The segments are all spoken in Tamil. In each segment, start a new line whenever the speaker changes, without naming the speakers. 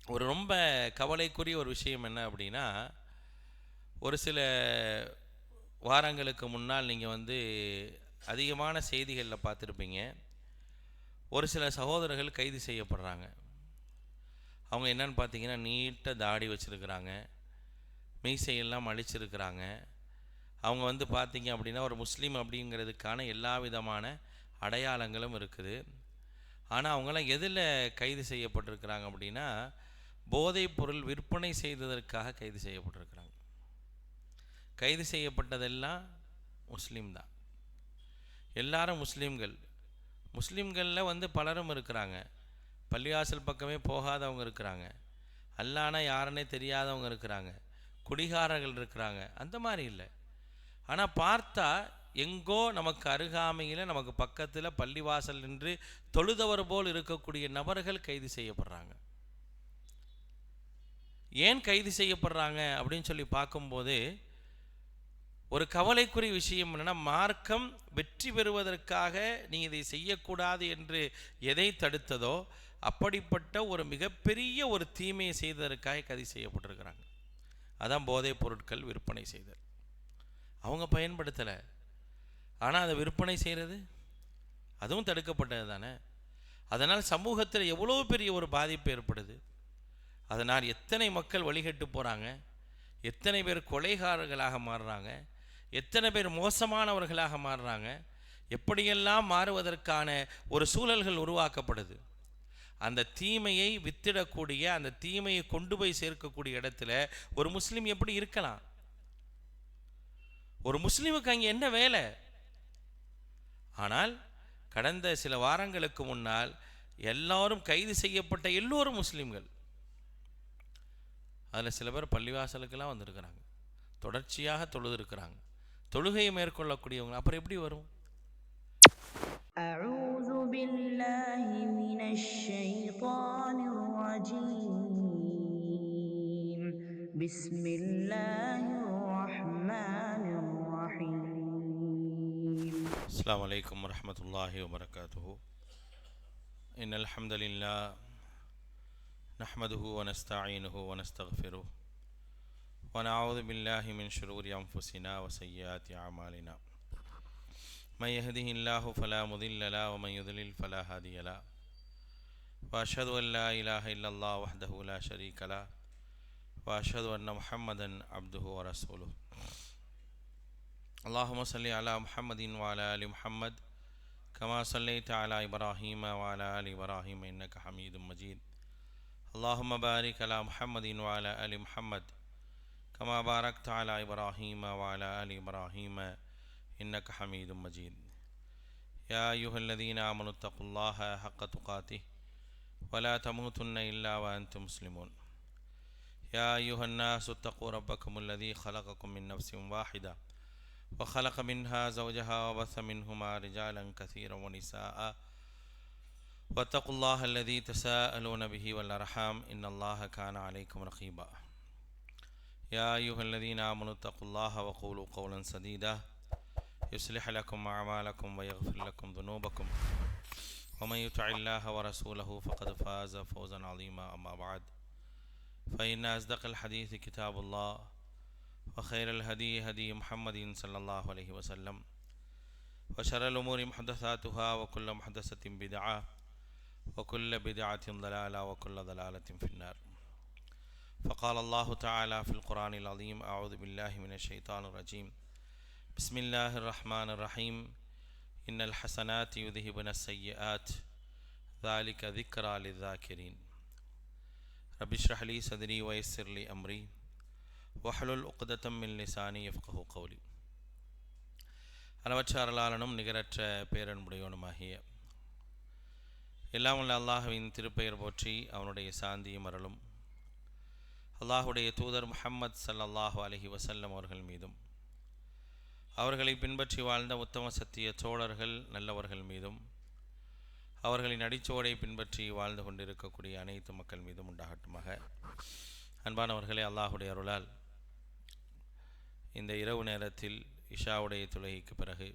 ஒரு ரொம்ப கவலைக்குரிய ஒரு விஷயம் என்ன அப்படின்னா, ஒரு சில வாரங்களுக்கு முன்னால் நீங்கள் அதிகமான செய்திகளில் பார்த்துருப்பீங்க. ஒரு சில சகோதரர்கள் கைது செய்யப்படுறாங்க. அவங்க என்னன்னு பார்த்தீங்கன்னா, நீட்ட தாடி வச்சுருக்கிறாங்க, மீசையெல்லாம் அழிச்சிருக்கிறாங்க. அவங்க பார்த்தீங்க அப்படின்னா ஒரு முஸ்லீம் அப்படிங்கிறதுக்கான எல்லா விதமான அடையாளங்களும் இருக்குது. ஆனால் அவங்களாம் எதில் கைது செய்யப்பட்டிருக்கிறாங்க அப்படின்னா, போதைப் பொருள் விற்பனை செய்ததற்காக கைது செய்யப்பட்டிருக்கிறாங்க. கைது செய்யப்பட்டதெல்லாம் முஸ்லீம் தான். எல்லாரும் முஸ்லீம்கள். முஸ்லீம்களில் பலரும் இருக்கிறாங்க. பள்ளிவாசல் பக்கமே போகாதவங்க இருக்கிறாங்க. அல்லானா யாருன்னே தெரியாதவங்க இருக்கிறாங்க. குடிகாரர்கள் இருக்கிறாங்க. அந்த மாதிரி இல்லை. ஆனால் பார்த்தா எங்கோ நமக்கு அருகாமையில் நமக்கு பக்கத்தில் பள்ளிவாசல் நின்று தொழுதவர் போல் இருக்கக்கூடிய நபர்கள் கைது செய்யப்படுறாங்க. ஏன் கைது செய்யப்படுறாங்க அப்படின்னு சொல்லி பார்க்கும்போது ஒரு கவலைக்குரிய விஷயம் என்னென்னா, மார்க்கம் வெற்றி பெறுவதற்காக நீ இதை செய்யக்கூடாது என்று எதை தடுத்ததோ அப்படிப்பட்ட ஒரு மிகப்பெரிய ஒரு தீமையை செய்ததற்காக கைது செய்யப்பட்டிருக்கிறாங்க. அதான் போதைப் பொருட்கள் விற்பனை செய்தல். அவங்க பயன்படுத்தலை, ஆனால் அதை விற்பனை செய்கிறது அதுவும் தடுக்கப்பட்டது தானே. அதனால் சமூகத்தில் எவ்வளோ பெரிய ஒரு பாதிப்பு ஏற்படுது. அதனால் எத்தனை மக்கள் வழிகட்டு போகிறாங்க, எத்தனை பேர் கொலைகாரர்களாக மாறுறாங்க, எத்தனை பேர் மோசமானவர்களாக மாறுறாங்க. எப்படியெல்லாம் மாறுவதற்கான ஒரு சூழல்கள் உருவாக்கப்படுது. அந்த தீமையை வித்திடக்கூடிய, அந்த தீமையை கொண்டு போய் சேர்க்கக்கூடிய இடத்துல ஒரு முஸ்லீம் எப்படி இருக்கலாம்? ஒரு முஸ்லீமுக்கு அங்கே என்ன வேலை? ஆனால் கடந்த சில வாரங்களுக்கு முன்னால் எல்லாரும் கைது செய்யப்பட்ட எல்லோரும் முஸ்லீம்கள். அதில் சில பேர் பள்ளிவாசலுக்கெல்லாம் வந்திருக்கிறாங்க, தொடர்ச்சியாக தொழுது இருக்கிறாங்க, தொழுகையை மேற்கொள்ளக்கூடியவங்க. அப்புறம் எப்படி வரும்?
أعوذ بالله من الشيطان الرجيم بسم الله الرحمن الرحيم
السلام عليكم ورحمة الله وبركاته. إن الحمد لله نحمده ونستعينه ونستغفره ونعوذ بالله من شرور أنفسنا وسيئات أعمالنا. من يهده الله فلا مضل له ومن يضلل فلا هادي له. وأشهد أن لا إله إلا الله وحده لا شريك له وأشهد أن محمدا عبده ورسوله. اللهم صل على محمد وعلى آل محمد كما صليت على إبراهيم وعلى آل إبراهيم إنك حميد مجيد. اللهم بارك على محمد وعلى آل محمد كما باركت على إبراهيم وعلى آل إبراهيم إنك حميد مجيد. يا أيها الذين آمنوا اتقوا الله حق تقاته ولا تموتن إلا وأنتم مسلمون. يا أيها الناس اتقوا ربكم الذي خلقكم من نفس واحدة وخلق منها زوجها وبث منهما رجالا كثيرا ونساء واتقوا الله الذي تساءلون به والأرحام إن الله كان عليكم رقيبا. يا أيها الذين آمنوا اتقوا الله وقولوا قولا سديدا يصلح لكم أعمالكم ويغفر لكم ذنوبكم ومن يطع الله ورسوله فقد فاز فوزا عظيما. أما بعد فإن أصدق الحديث كتاب الله وخير الهدي هدي محمد صلى الله عليه وسلم وشر الأمور محدثاتها وكل محدثة بدعة وكل بدعة ضلالة وكل ضلالة في النار. فقال الله تعالى في القرآن العظيم: أعوذ بالله من الشيطان الرجيم بسم الله الرحمن الرحيم إن الحسنات يذهبن السيئات ذلك ذكرى للذاكرين. رب اشرح لي صدري ويسر لي أمري வஹ்லுல் உக்தத்தம் மின் லிசானி யஃப்கஹு கௌலி. அளவற்ற அருளாளனும் நிகரற்ற பேரன்புடையவனுமாகிய எல்லாம் உள்ள அல்லாஹுவின் திருப்பெயர் போற்றி அவனுடைய சாந்தியும் அருளும் அல்லாஹுடைய தூதர் முஹம்மது ஸல்லல்லாஹு அலைஹி வஸல்லம் அவர்கள் மீதும் அவர்களை பின்பற்றி வாழ்ந்த உத்தம சத்திய தோழர்கள் நல்லவர்கள் மீதும் அவர்களின் அடிச்சோடை பின்பற்றி வாழ்ந்து கொண்டிருக்கக்கூடிய அனைத்து மக்கள் மீதும் உண்டாகட்டுமாக. அன்பானவர்களே, அல்லாஹுடைய அருளால் இந்த இரவு நேரத்தில் இஷாவுடைய தொழுகைக்கு பிறகு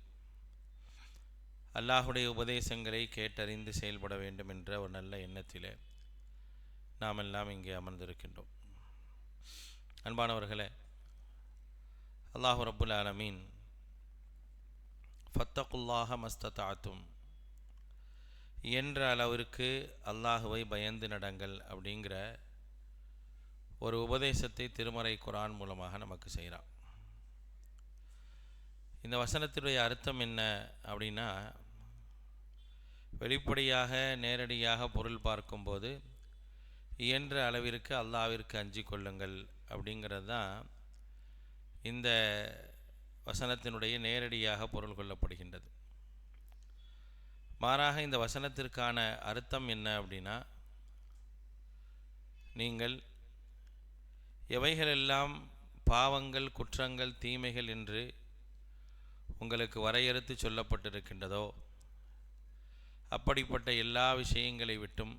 அல்லாஹுடைய உபதேசங்களை கேட்டறிந்து செயல்பட வேண்டும் என்ற ஒரு நல்ல எண்ணத்தில் நாம் எல்லாம் இங்கே அமர்ந்திருக்கின்றோம். அன்பானவர்களே, அல்லாஹ் ரப்புல் ஆலமீன் ஃபத்தகுல்லாஹ மஸ்ததாத்தும் என்ற அளவிற்கு அல்லாஹுவை பயந்து நடங்கள் அப்படிங்கிற ஒரு உபதேசத்தை திருமறை குர்ஆன் மூலமாக நமக்கு செய்கிறான். இந்த வசனத்தினுடைய அர்த்தம் என்ன அப்படின்னா, வெளிப்படையாக நேரடியாக பொருள் பார்க்கும்போது இயன்ற அளவிற்கு அல்லாஹ்விற்கு அஞ்சிக் கொள்ளுங்கள் அப்படிங்கிறது தான் இந்த வசனத்தினுடைய நேரடியாக பொருள் கொள்ளப்படுகின்றது. மாறாக இந்த வசனத்திற்கான அர்த்தம் என்ன அப்படின்னா, நீங்கள் எவைகளெல்லாம் பாவங்கள், குற்றங்கள், தீமைகள் என்று உங்களுக்கு வரையறுத்து சொல்லப்பட்டிருக்கின்றதோ அப்படிப்பட்ட எல்லா விஷயங்களை விட்டும்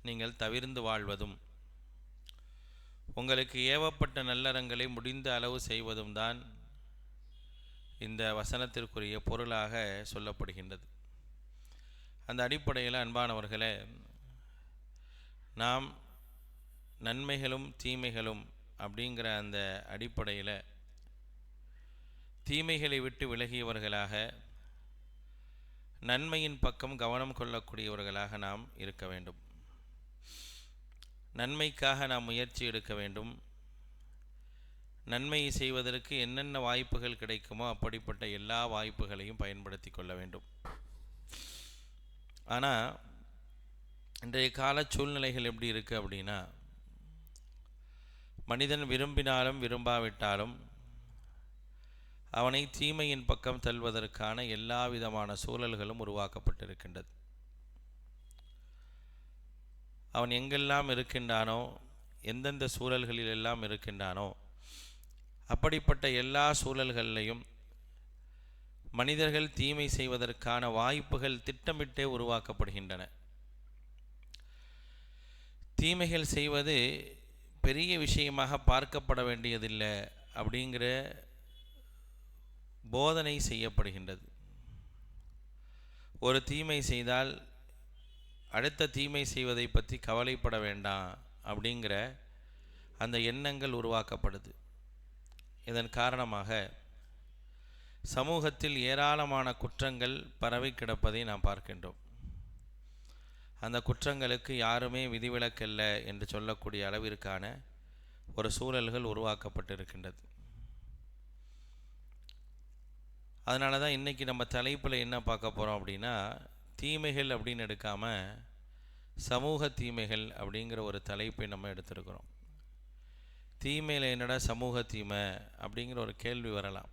நீங்கள் தவிர்ந்து வாழ்வதும், உங்களுக்கு ஏவப்பட்ட நல்லறங்களை முடிந்த அளவு செய்வதும் தான் இந்த வசனத்திற்குரிய பொருளாக சொல்லப்படுகின்றது. அந்த அடிப்படையில் அன்பானவர்களே, நாம் நன்மைகளும் தீமைகளும் அப்படிங்கிற அந்த அடிப்படையில் தீமைகளை விட்டு விலகியவர்களாக நன்மையின் பக்கம் கவனம் கொள்ளக்கூடியவர்களாக நாம் இருக்க வேண்டும். நன்மைக்காக நாம் முயற்சி எடுக்க வேண்டும். நன்மையை செய்வதற்கு என்னென்ன வாய்ப்புகள் கிடைக்குமோ அப்படிப்பட்ட எல்லா வாய்ப்புகளையும் பயன்படுத்தி கொள்ள வேண்டும். ஆனால் இன்றைய கால சூழ்நிலைகள் எப்படி இருக்குது அப்படின்னா, மனிதன் விரும்பினாலும் விரும்பாவிட்டாலும் அவனை தீமையின் பக்கம் தள்ளுவதற்கான எல்லா விதமான சூழல்களும் உருவாக்கப்பட்டிருக்கின்றது. அவன் எங்கெல்லாம் இருக்கின்றானோ, எந்தெந்த சூழல்களில் எல்லாம் இருக்கின்றானோ அப்படிப்பட்ட எல்லா சூழல்களிலையும் மனிதர்கள் தீமை செய்வதற்கான வாய்ப்புகள் திட்டமிட்டே உருவாக்கப்படுகின்றன. தீமைகள் செய்வது பெரிய விஷயமாக பார்க்கப்பட வேண்டியதில்லை அப்படிங்கிற போதனை செய்யப்படுகின்றது. ஒரு தீமை செய்தால் அடுத்த தீமை செய்வதை பற்றி கவலைப்பட வேண்டாம் அப்படிங்கிற அந்த எண்ணங்கள் உருவாக்கப்படுது. இதன் காரணமாக சமூகத்தில் ஏராளமான குற்றங்கள் பரவி கிடப்பதை நாம் பார்க்கின்றோம். அந்த குற்றங்களுக்கு யாருமே விதிவிலக்கல்ல என்று சொல்லக்கூடிய அளவிற்கான ஒரு சூழல்கள் உருவாக்கப்பட்டிருக்கின்றது. அதனால தான் இன்றைக்கி நம்ம தலைப்பில் என்ன பார்க்க போகிறோம் அப்படின்னா, தீமைகள் அப்படின்னு எடுக்காமல் சமூக தீமைகள் அப்படிங்கிற ஒரு தலைப்பை நம்ம எடுத்துருக்கிறோம். தீமையில் என்னடா சமூக தீமை அப்படிங்கிற ஒரு கேள்வி வரலாம்.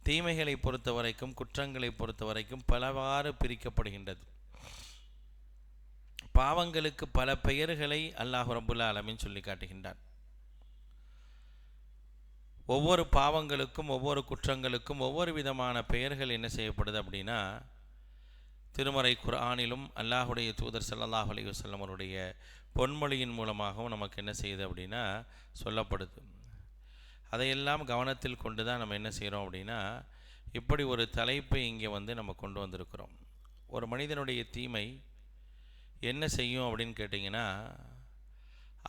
தீமைகளை பொறுத்த வரைக்கும், குற்றங்களை பொறுத்த வரைக்கும் பலவாறு பிரிக்கப்படுகின்றது. பாவங்களுக்கு பல பெயர்களை அல்லாஹ் ரப்புல் ஆலமீன் சொல்லி காட்டுகின்றான். ஒவ்வொரு பாவங்களுக்கும் ஒவ்வொரு குற்றங்களுக்கும் ஒவ்வொரு விதமான பெயர்கள் என்ன செய்யப்படுது அப்படின்னா, திருமறை குர்ஆனிலும் அல்லாஹுடைய தூதர் ஸல்லல்லாஹு அலைஹி வஸல்லம் அவருடைய பொன்மொழியின் மூலமாகவும் நமக்கு என்ன செய்யுது அப்படின்னா சொல்லப்படுது. அதையெல்லாம் கவனத்தில் கொண்டு தான் நம்ம என்ன செய்கிறோம் அப்படின்னா, இப்படி ஒரு தலைப்பை இங்கே நம்ம கொண்டு வந்திருக்கிறோம். ஒரு மனிதனுடைய தீமை என்ன செய்யும் அப்படின்னு கேட்டிங்கன்னா,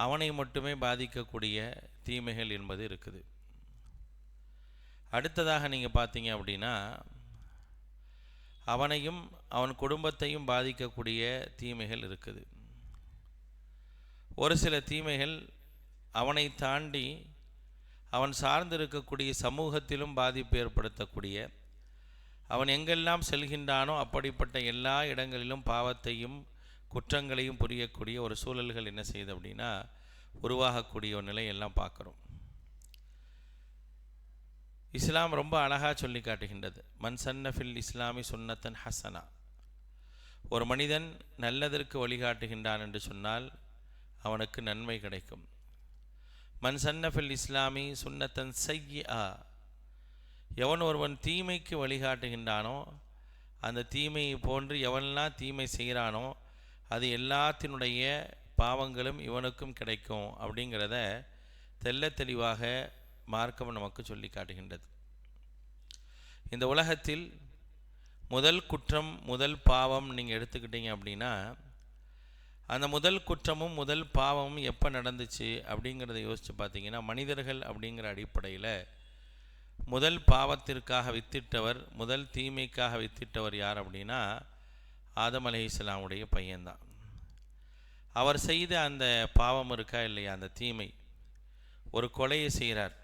அவனை மட்டுமே பாதிக்கக்கூடிய தீமைகள் என்பது இருக்குது. அடுத்ததாக நீங்கள் பார்த்தீங்க அப்படின்னா, அவனையும் அவன் குடும்பத்தையும் பாதிக்கக்கூடிய தீமைகள் இருக்குது. ஒரு சில தீமைகள் அவனை தாண்டி அவன் சார்ந்து இருக்கக்கூடிய சமூகத்திலும் பாதிப்பு ஏற்படுத்தக்கூடிய, அவன் எங்கெல்லாம் செல்கின்றானோ அப்படிப்பட்ட எல்லா இடங்களிலும் பாவத்தையும் குற்றங்களையும் புரியக்கூடிய ஒரு சூழல்கள் என்ன செய்யுது அப்படின்னா உருவாகக்கூடிய ஒரு நிலையெல்லாம் பார்க்குறோம். இஸ்லாம் ரொம்ப அழகாக சொல்லி காட்டுகின்றது. மன் சன்னஃபில் இஸ்லாமி சுன்னத்தன் ஹசனா. ஒரு மனிதன் நல்லதற்கு வழிகாட்டுகின்றான் என்று சொன்னால் அவனுக்கு நன்மை கிடைக்கும். மன் சன்னஃபில் இஸ்லாமி சுன்னத்தன் சய்யிஆ. எவன் ஒருவன் தீமைக்கு வழிகாட்டுகின்றானோ, அந்த தீமையை போன்று எவனெல்லாம் தீமை செய்கிறானோ அது எல்லாத்தினுடைய பாவங்களும் இவனுக்கும் கிடைக்கும் அப்படிங்கிறத தெள்ள தெளிவாக மார்க்கம் நமக்கு சொல்லி காட்டுகின்றது. இந்த உலகத்தில் முதல் குற்றம், முதல் பாவம் நீங்கள் எடுத்துக்கிட்டீங்க அப்படின்னா, அந்த முதல் குற்றமும் முதல் பாவமும் எப்போ நடந்துச்சு அப்படிங்கிறத யோசித்து பார்த்தீங்கன்னா, மனிதர்கள் அப்படிங்கிற அடிப்படையில் முதல் பாவத்திற்காக வித்திட்டவர், முதல் தீமைக்காக வித்திட்டவர் யார் அப்படின்னா ஆதம் அலைஹிஸ்ஸலாமுடைய பையன்தான். அவர் செய்த அந்த பாவம் இருக்கா இல்லையா, அந்த தீமை, ஒரு கொலையை செய்கிறார்.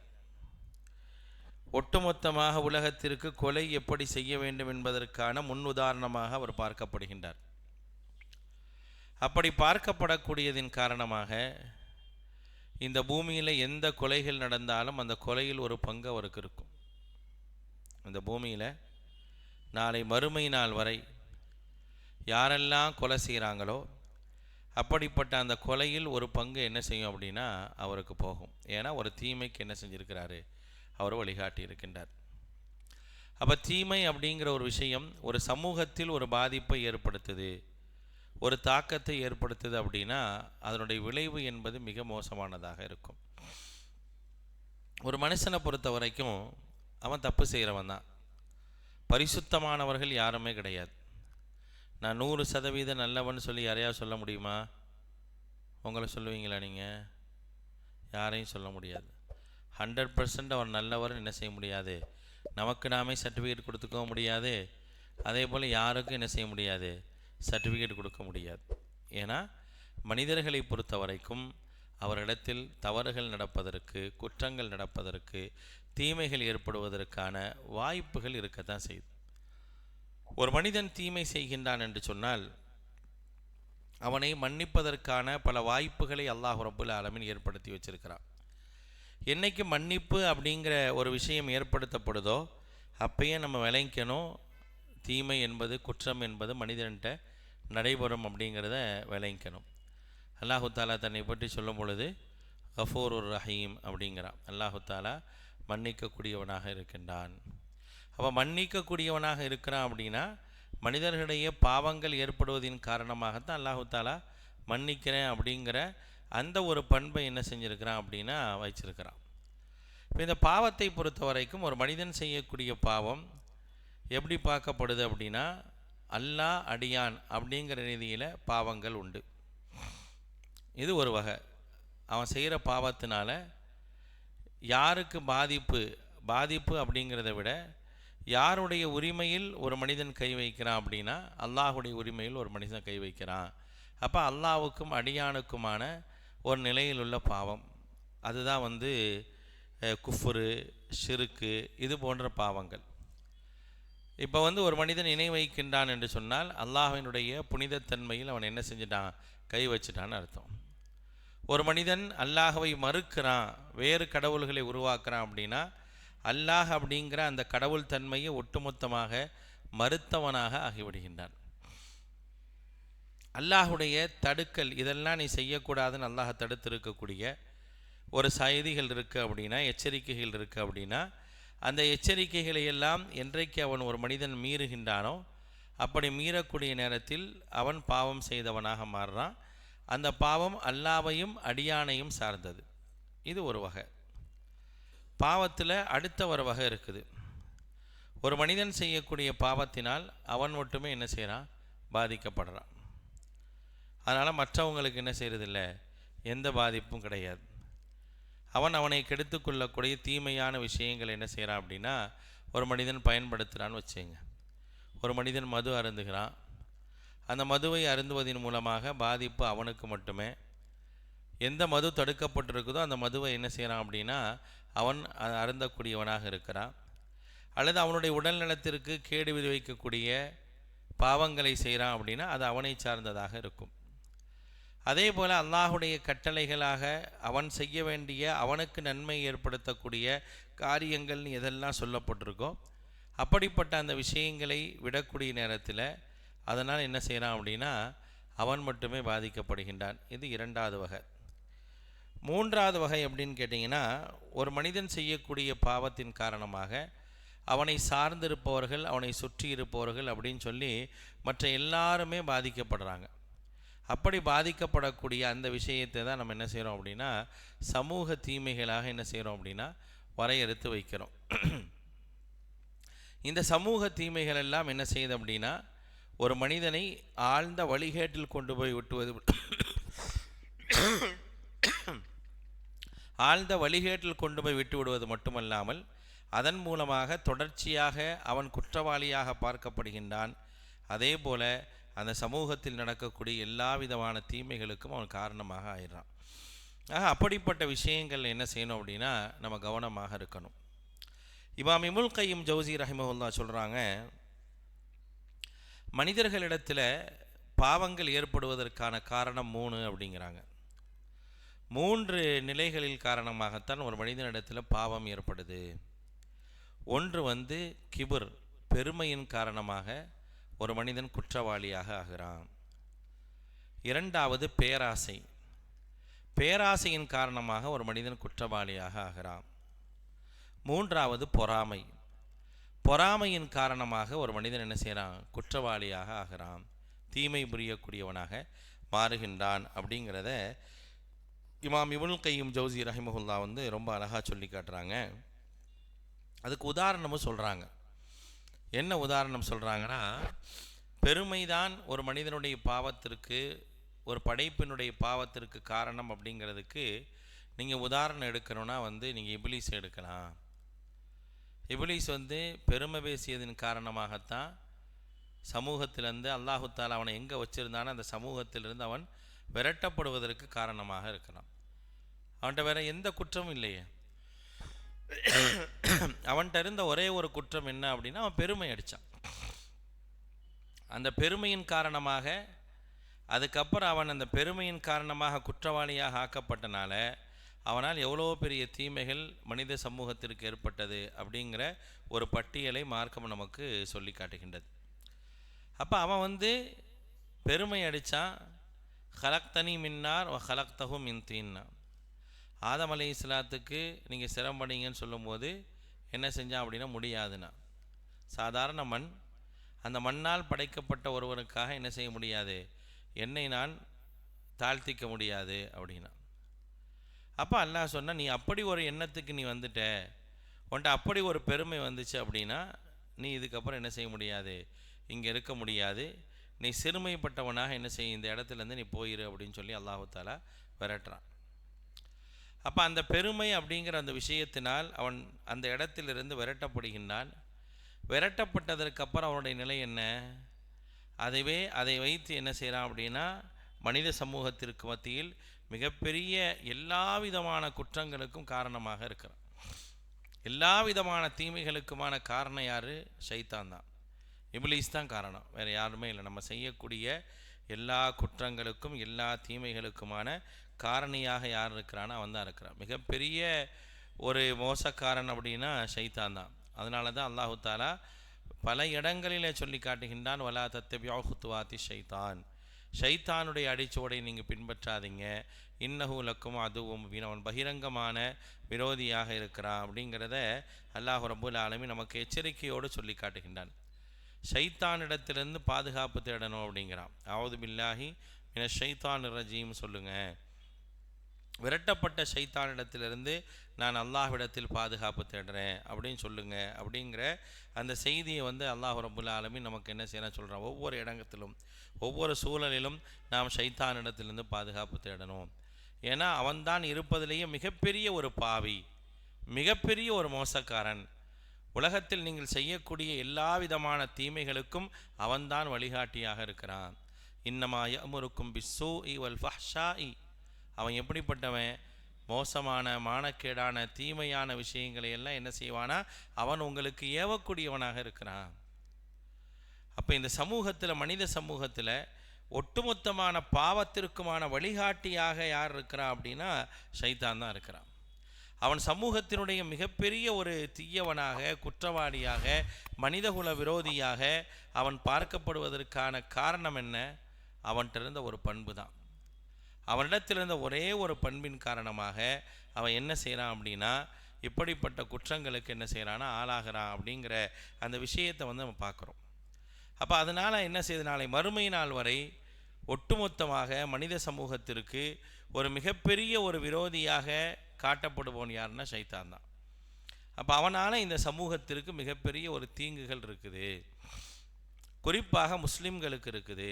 ஒட்டுமொத்தமாக உலகத்திற்கு கொலை எப்படி செய்ய வேண்டும் என்பதற்கான முன் உதாரணமாக அவர் பார்க்கப்படுகின்றார். அப்படி பார்க்கப்படக்கூடியதின் காரணமாக இந்த பூமியில் எந்த கொலைகள் நடந்தாலும் அந்த கொலையில் ஒரு பங்கு அவருக்கு இருக்கும். இந்த பூமியில் நாளை மறுமை நாள் வரை யாரெல்லாம் கொலை செய்கிறாங்களோ அப்படிப்பட்ட அந்த கொலையில் ஒரு பங்கு என்ன செய்யும் அப்படின்னா அவருக்கு போகும். ஏன்னா ஒரு தீமைக்கு என்ன செஞ்சிருக்கிறாரு, அவர் வழிகாட்டி இருக்கின்றார். அப்போ தீமை அப்படிங்கிற ஒரு விஷயம் ஒரு சமூகத்தில் ஒரு பாதிப்பை ஏற்படுத்துது, ஒரு தாக்கத்தை ஏற்படுத்துது அப்படின்னா அதனுடைய விளைவு என்பது மிக மோசமானதாக இருக்கும். ஒரு மனுஷனை பொறுத்த வரைக்கும் அவன் தப்பு செய்கிறவன் தான். பரிசுத்தமானவர்கள் யாருமே கிடையாது. நான் 100% நல்லவன் சொல்லி யாரையாவது சொல்ல முடியுமா? உங்களை சொல்லுவீங்களா? நீங்கள் யாரையும் சொல்ல முடியாது. 100% அவர் நல்லவர் என்ன செய்ய முடியாது, நமக்கு நாமே சர்டிஃபிகேட் கொடுத்துக்க முடியாது. அதே போல் யாருக்கும் என்ன செய்ய முடியாது, சர்டிஃபிகேட் கொடுக்க முடியாது. ஏன்னா மனிதர்களை பொறுத்த வரைக்கும் அவரிடத்தில் தவறுகள் நடப்பதற்கு, குற்றங்கள் நடப்பதற்கு, தீமைகள் ஏற்படுவதற்கான வாய்ப்புகள் இருக்கத்தான் செய்யுது. ஒரு மனிதன் தீமை செய்கின்றான் என்று சொன்னால் அவனை மன்னிப்பதற்கான பல வாய்ப்புகளை அல்லாஹ் ரப்புல் ஆலமீன் ஏற்படுத்தி வச்சிருக்கிறான். என்னைக்கு மன்னிப்பு அப்படிங்கிற ஒரு விஷயம் ஏற்படுத்தப்படுதோ அப்பயே நம்ம விளங்கிக்கணும், தீமை என்பது, குற்றம் என்பது மனிதன்கிட்ட நடைபெறும் அப்படிங்கிறத விளங்கிக்கணும். அல்லாஹு தாலா தன்னை பற்றி சொல்லும் பொழுது கஃபூருர் ரஹீம் அப்படிங்கிறான். அல்லாஹு தாலா மன்னிக்கக்கூடியவனாக இருக்கின்றான். அப்போ மன்னிக்கக்கூடியவனாக இருக்கிறான் அப்படின்னா மனிதர்களிடையே பாவங்கள் ஏற்படுவதின் காரணமாகத்தான் அல்லாஹு தாலா மன்னிக்கிறேன் அப்படிங்கிற அந்த ஒரு பண்பை என்ன செஞ்சுருக்கிறான் அப்படின்னா வச்சிருக்கிறான். இப்போ இந்த பாவத்தை பொறுத்த வரைக்கும் ஒரு மனிதன் செய்யக்கூடிய பாவம் எப்படி பார்க்கப்படுது அப்படின்னா அல்லாஹ் அடியான் அப்படிங்கிற ரீதியில் பாவங்கள் உண்டு. இது ஒரு வகை. அவன் செய்கிற பாவத்தினால யாருக்கு பாதிப்பு அப்படிங்கிறத விட யாருடைய உரிமையில் ஒரு மனிதன் கை வைக்கிறான் அப்படின்னா அல்லாஹுடைய உரிமையில் ஒரு மனிதன் கை வைக்கிறான். அப்போ அல்லாஹ்வுக்கும் அடியானுக்குமான ஒரு நிலையில் உள்ள பாவம், அதுதான் குஃப்ரு, ஷிருக்கு, இது போன்ற பாவங்கள். இப்போ ஒரு மனிதன் இணை வைக்கின்றான் என்று சொன்னால் அல்லாஹ்வினுடைய புனிதத்தன்மையில் அவன் என்ன செஞ்சிட்டான், கை வச்சிட்டான்னு அர்த்தம். ஒரு மனிதன் அல்லாஹ்வை மறுக்கிறான், வேறு கடவுள்களை உருவாக்குறான் அப்படின்னா அல்லாஹ் அப்படிங்கிற அந்த கடவுள் தன்மையை ஒட்டுமொத்தமாக மறுத்தவனாக ஆகிவிடுகின்றான். அல்லாஹுடைய தடுக்கல், இதெல்லாம் நீ செய்யக்கூடாதுன்னு அல்லாஹ் தடுத்திருக்கக்கூடிய ஒரு செய்திகள் இருக்குது அப்படின்னா, எச்சரிக்கைகள் இருக்குது அப்படின்னா, அந்த எச்சரிக்கைகளை எல்லாம் என்றைக்கு அவன் ஒரு மனிதன் மீறுகின்றானோ அப்படி மீறக்கூடிய நேரத்தில் அவன் பாவம் செய்தவனாக மாறுறான். அந்த பாவம் அல்லாஹ்வையும் அடியானையும் சார்ந்தது. இது ஒரு வகை. பாவத்தில் அடுத்த ஒரு வகை இருக்குது. ஒரு மனிதன் செய்யக்கூடிய பாவத்தினால் அவன் மட்டுமே என்ன செய்கிறான், பாதிக்கப்படுறான். அதனால் மற்றவங்களுக்கு என்ன செய்கிறதில்ல, எந்த பாதிப்பும் கிடையாது. அவனை கெடுத்து கொள்ளக்கூடிய தீமையான விஷயங்கள் என்ன செய்கிறான் அப்படின்னா ஒரு மனிதன் பயன்படுத்துகிறான்னு வச்சுங்க. ஒரு மனிதன் மது அருந்துகிறான். அந்த மதுவை அருந்துவதன் மூலமாக பாதிப்பு அவனுக்கு மட்டுமே. எந்த மது தடுக்கப்பட்டிருக்குதோ அந்த மதுவை என்ன செய்கிறான் அப்படின்னா அவன் அருந்தக்கூடியவனாக இருக்கிறான். அல்லது அவனுடைய உடல் நலத்திற்கு கேடு விளைவிக்கக்கூடிய பாவங்களை செய்கிறான் அப்படின்னா அது அவனை சார்ந்ததாக இருக்கும். அதே போல் அல்லாஹுடைய கட்டளைகளாக அவன் செய்ய வேண்டிய, அவனுக்கு நன்மை ஏற்படுத்தக்கூடிய காரியங்கள் எதெல்லாம் சொல்லப்பட்டிருக்கோ அப்படிப்பட்ட அந்த விஷயங்களை விடக்கூடிய நேரத்தில் அதனால் என்ன செய்கிறான் அப்படின்னா அவன் மட்டுமே பாதிக்கப்படுகின்றான். இது இரண்டாவது வகை. மூன்றாவது வகை எப்படின்னு கேட்டிங்கன்னா, ஒரு மனிதன் செய்யக்கூடிய பாவத்தின் காரணமாக அவனை சார்ந்திருப்பவர்கள், அவனை சுற்றி இருப்பவர்கள் அப்படின்னு சொல்லி மற்ற எல்லாருமே பாதிக்கப்படுறாங்க. அப்படி பாதிக்கப்படக்கூடிய அந்த விஷயத்தை தான் நம்ம என்ன செய்கிறோம் அப்படின்னா சமூக தீமைகளாக என்ன செய்கிறோம் அப்படின்னா வரையறுத்து வைக்கிறோம். இந்த சமூக தீமைகள் எல்லாம் என்ன செய்யுது அப்படின்னா ஒரு மனிதனை ஆழ்ந்த வழிகேட்டில் கொண்டு போய் விட்டுவது ஆழ்ந்த வழிகேட்டில் கொண்டு போய் விட்டு விடுவது மட்டுமல்லாமல் அதன் மூலமாக தொடர்ச்சியாக அவன் குற்றவாளியாக பார்க்கப்படுகின்றான். அதே போல் அந்த சமூகத்தில் நடக்கக்கூடிய எல்லா விதமான தீமைகளுக்கும் அவன் காரணமாக ஆயிடுறான். ஆக அப்படிப்பட்ட விஷயங்கள் என்ன செய்யணும் அப்படின்னா நம்ம கவனமாக இருக்கணும். இமாம் இப்னுல் கையிம் ஜௌஸி ரஹிமஹுல்லாஹ் சொல்கிறாங்க, மனிதர்களிடத்தில் பாவங்கள் ஏற்படுவதற்கான காரணம் 3 அப்படிங்கிறாங்க. 3 நிலைகளில் காரணமாகத்தான் ஒரு மனிதனிடத்தில் பாவம் ஏற்படுது. ஒன்று கிபுர், பெருமையின் காரணமாக ஒரு மனிதன் குற்றவாளியாக ஆகிறான். 2வது பேராசை, பேராசையின் காரணமாக ஒரு மனிதன் குற்றவாளியாக ஆகிறான். 3வது பொறாமை, பொறாமையின் காரணமாக ஒரு மனிதன் என்ன செய்கிறான், குற்றவாளியாக ஆகிறான், தீமை புரியக்கூடியவனாக மாறுகின்றான். அப்படிங்கிறத இமாம் இப்னுல் கையிம் ஜௌஸி ரஹிமஹுல்லாஹ் ரொம்ப அழகாக சொல்லி காட்டுறாங்க. அதுக்கு உதாரணமும் சொல்கிறாங்க. என்ன உதாரணம் சொல்கிறாங்கன்னா, பெருமைதான் ஒரு மனிதனுடைய பாவத்திற்கு, ஒரு படைப்பினுடைய பாவத்திற்கு காரணம் அப்படிங்கிறதுக்கு நீங்கள் உதாரணம் எடுக்கணும்னா நீங்கள் இப்லீஸ் எடுக்கலாம். இப்லீஸ் பெருமை பேசியதன் காரணமாகத்தான் சமூகத்திலிருந்து அல்லாஹு தாலா அவனை எங்கே வச்சுருந்தானோ அந்த சமூகத்திலிருந்து அவன் விரட்டப்படுவதற்கு காரணமாக இருக்கிறான். அவன்கிட்ட வேற எந்த குற்றமும் இல்லையே. அவன்கிட்ட இருந்த ஒரே ஒரு குற்றம் என்ன அப்படின்னா, அவன் பெருமை அடித்தான். அந்த பெருமையின் காரணமாக, அதுக்கப்புறம் அவன் அந்த பெருமையின் காரணமாக குற்றவாளியாக ஆக்கப்பட்டனால அவனால் எவ்வளோ பெரிய தீமைகள் மனித சமூகத்திற்கு ஏற்பட்டது அப்படிங்கிற ஒரு பட்டியலை மார்க்கம் நமக்கு சொல்லி காட்டுகின்றது. அப்போ அவன் பெருமை அடித்தான். ஹலக்தனி மின்னார் வ ஹலக்தஹு மின் தீன்னா. ஆதம் அலைஹிஸ்ஸலாத்துக்கு நீங்கள் சிரமப்படீங்கன்னு சொல்லும்போது என்ன செஞ்சான் அப்படின்னா, முடியாதுண்ணா. சாதாரண மண், அந்த மண்ணால் படைக்கப்பட்ட ஒருவனுக்காக என்ன செய்ய முடியாது, என்னை நான் தாழ்த்திக்க முடியாது அப்படின்னா. அப்போ அல்லாஹ் சொன்னால், நீ அப்படி ஒரு எண்ணத்துக்கு நீ வந்துட்ட, உன்ட்ட அப்படி ஒரு பெருமை வந்துச்சு அப்படின்னா நீ இதுக்கப்புறம் என்ன செய்ய முடியாது, இங்கே இருக்க முடியாது, நீ சிறுமைப்பட்டவனாக என்ன செய்ய, இந்த இடத்துலேருந்து நீ போயிரு அப்படின்னு சொல்லி அல்லாஹு தாலா விரட்டுறான். அப்போ அந்த பெருமை அப்படிங்கிற அந்த விஷயத்தினால் அவன் அந்த இடத்திலிருந்து விரட்டப்படுகின்றான். விரட்டப்பட்டதற்கப்புறம் அவனுடைய நிலை என்ன, அதை வைத்து என்ன செய்கிறான் அப்படின்னா, மனித சமூகத்திற்கு மத்தியில் மிகப்பெரிய எல்லா விதமான குற்றங்களுக்கும் காரணமாக இருக்கிறான். எல்லா விதமான தீமைகளுக்குமான காரணம் யார், ஷைத்தான் தான், இப்லீஸ் தான் காரணம், வேறு யாருமே இல்லை. நம்ம செய்யக்கூடிய எல்லா குற்றங்களுக்கும் எல்லா தீமைகளுக்குமான காரணியாக யார் இருக்கிறானோ அவன் தான் இருக்கிறான். மிகப்பெரிய ஒரு மோசக்காரன் அப்படின்னா ஷைத்தான் தான். அதனால தான் அல்லாஹு தாலா பல இடங்களிலே சொல்லி காட்டுகின்றான், வலா தத்தபிஉ குத்துவாத்தி ஷைத்தான், ஷைத்தானுடைய அடிச்சோடை நீங்கள் பின்பற்றாதீங்க, இன்னஹு லக்கும் அதுவும் முபீன், அவன் பகிரங்கமான விரோதியாக இருக்கிறான் அப்படிங்கிறத அல்லாஹ் ரப்புல் ஆலமீன் நமக்கு எச்சரிக்கையோடு சொல்லி காட்டுகின்றான். ஷைத்தானிடத்திலிருந்து பாதுகாப்பு தேடணும் அப்படிங்கிறான். அவுது பில்லாஹி மின ஷைத்தான் ரஜீம் சொல்லுங்கள், விரட்டப்பட்ட ஷைத்தானிடத்திலிருந்து நான் அல்லாஹ்விடத்தில் பாதுகாப்பு தேடுறேன் அப்படின்னு சொல்லுங்க அப்படிங்கிற அந்த செய்தியை அல்லாஹ் ரப்புல் ஆலமீன் நமக்கு என்ன செய்யணும் சொல்கிறான். ஒவ்வொரு இடத்திலும் ஒவ்வொரு சூழலிலும் நாம் ஷைத்தானிடத்திலிருந்து பாதுகாப்பு தேடணும். ஏன்னா அவன்தான் இருப்பதிலேயே மிகப்பெரிய ஒரு பாவி, மிகப்பெரிய ஒரு மோசக்காரன். உலகத்தில் நீங்கள் செய்யக்கூடிய எல்லா விதமான தீமைகளுக்கும் அவன்தான் வழிகாட்டியாக இருக்கிறான். இன்னமா யஅமுருக்கும் பிஸ்ஸூஇ வல் ஃபஹ்ஷாஇ, அவன் எப்படிப்பட்டவன், மோசமான மானக்கேடான தீமையான விஷயங்களை எல்லாம் என்ன செய்வானா, அவன் உங்களுக்கு ஏவக்கூடியவனாக இருக்கிறான். அப்போ இந்த சமூகத்தில், மனித சமூகத்தில் ஒட்டுமொத்தமான பாவத்திற்குமான வழிகாட்டியாக யார் இருக்கிறான் அப்படின்னா ஷைத்தான் தான் இருக்கிறான். அவன் சமூகத்தினுடைய மிகப்பெரிய ஒரு தீயவனாக, குற்றவாளியாக, மனிதகுல விரோதியாக அவன் பார்க்கப்படுவதற்கான காரணம் என்ன, அவன்கிட்ட இருந்த ஒரு பண்பு தான். அவனிடத்தில் இருந்த ஒரே ஒரு பண்பின் காரணமாக அவன் என்ன செய்கிறான் அப்படின்னா, இப்படிப்பட்ட குற்றங்களுக்கு என்ன செய்கிறான்னா ஆளாகிறான் அப்படிங்கிற அந்த விஷயத்தை நம்ம பார்க்குறோம். அப்போ அதனால் என்ன செய்து, நாளை மறுமை நாள் வரை ஒட்டுமொத்தமாக மனித சமூகத்திற்கு ஒரு மிகப்பெரிய ஒரு விரோதியாக காட்டப்படுவோன் யாருன்னா ஷைத்தான் தான். அப்போ அவனால் இந்த சமூகத்திற்கு மிகப்பெரிய ஒரு தீங்குகள் இருக்குது. குறிப்பாக முஸ்லிம்களுக்கு இருக்குது.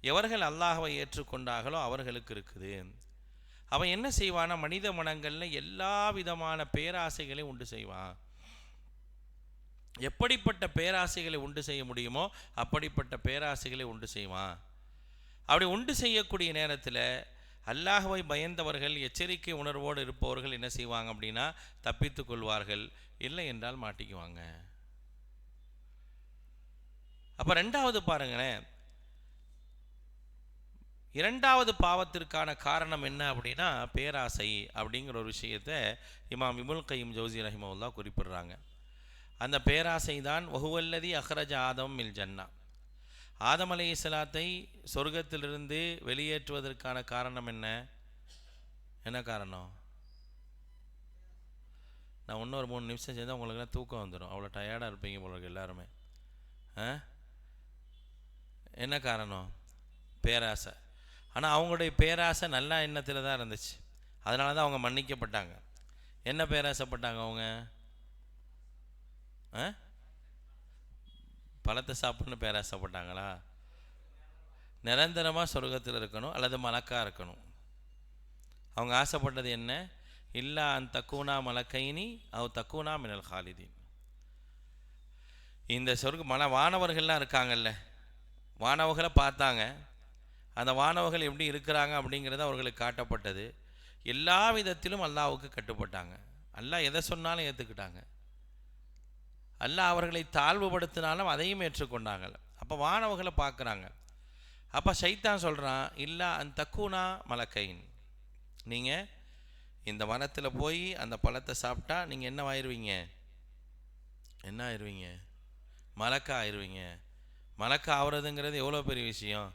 எவர்கள் அல்லாஹ்வை ஏற்றுக்கொண்டார்களோ அவர்களுக்கு இருக்குது. அவன் என்ன செய்வானா, மனித மனங்களில் எல்லா விதமான பேராசைகளையும் உண்டு செய்வான். எப்படிப்பட்ட பேராசைகளை உண்டு செய்ய முடியுமோ அப்படிப்பட்ட பேராசைகளை உண்டு செய்வான். அப்படி உண்டு செய்யக்கூடிய நேரத்தில் அல்லாஹ்வை பயந்தவர்கள், எச்சரிக்கை உணர்வோடு இருப்பவர்கள் என்ன செய்வாங்க அப்படின்னா தப்பித்து கொள்வார்கள், இல்லை என்றால் மாட்டிக்குவாங்க. அப்போ ரெண்டாவது பாருங்களேன், இரண்டாவது பாவத்திற்கான காரணம் என்ன அப்படின்னா பேராசை அப்படிங்கிற ஒரு விஷயத்தை இமாம் இப்னுல் கய்யிம் ஜௌஸி ரஹிமஹுல்லாஹ் குறிப்பிடுறாங்க. அந்த பேராசை தான் வஹுவல்லதி அஹ்ரஜ ஆதம் மில் ஜன்னா, ஆதம் அலைஹிஸ்ஸலாத்தை சொர்க்கத்திலிருந்து வெளியேற்றுவதற்கான காரணம் என்ன? என்ன காரணம்? நான் இன்னொரு 3 நிமிஷம் சேர்ந்தால் உங்களுக்குலாம் தூக்கம் வந்துடும், அவ்வளோ டயர்டாக இருப்பீங்க போல எல்லாருமே. என்ன காரணம்? பேராசை. ஆனால் அவங்களுடைய பேராசை நல்ல எண்ணத்தில் தான் இருந்துச்சு, அதனால தான் அவங்க மன்னிக்கப்பட்டாங்க. என்ன பேராசைப்பட்டாங்க அவங்க? பழத்தை சாப்பிட்ணுன்னு பேராசைப்பட்டாங்களா? நிரந்தரமாக சொர்க்கத்தில் இருக்கணும் அல்லது மலக்காக இருக்கணும். அவங்க ஆசைப்பட்டது என்ன? இல்லா அன் தக்கூனா மலக்கைனி அவ் தக்கூனா மினல் ஹாலிதீன். இந்த வானவர்கள்லாம் இருக்காங்கல்ல, வானவர்களை பார்த்தாங்க. அந்த வானவர்கள் எப்படி இருக்கிறாங்க அப்படிங்கிறது அவர்களுக்கு காட்டப்பட்டது. எல்லா விதத்திலும் அல்லாஹ்வுக்கு கட்டுப்பட்டாங்க. அல்லாஹ் எதை சொன்னாலும் ஏற்றுக்கிட்டாங்க. அல்லாஹ் அவர்களை தாழ்வுபடுத்தினாலும் அதையும் ஏற்றுக்கொண்டாங்க. அப்போ வானவர்களை பார்க்குறாங்க. அப்போ ஷைத்தான் சொல்கிறான், இல்லா அன் தக்கூனா மலக்கைன், நீங்கள் இந்த வனத்தில் போய் அந்த பழத்தை சாப்பிட்டா நீங்கள் என்ன ஆயிடுவீங்க? என்ன ஆயிடுவீங்க? மலக்கா ஆயிடுவீங்க. மலக்கா ஆகுறதுங்கிறது எவ்வளோ பெரிய விஷயம்.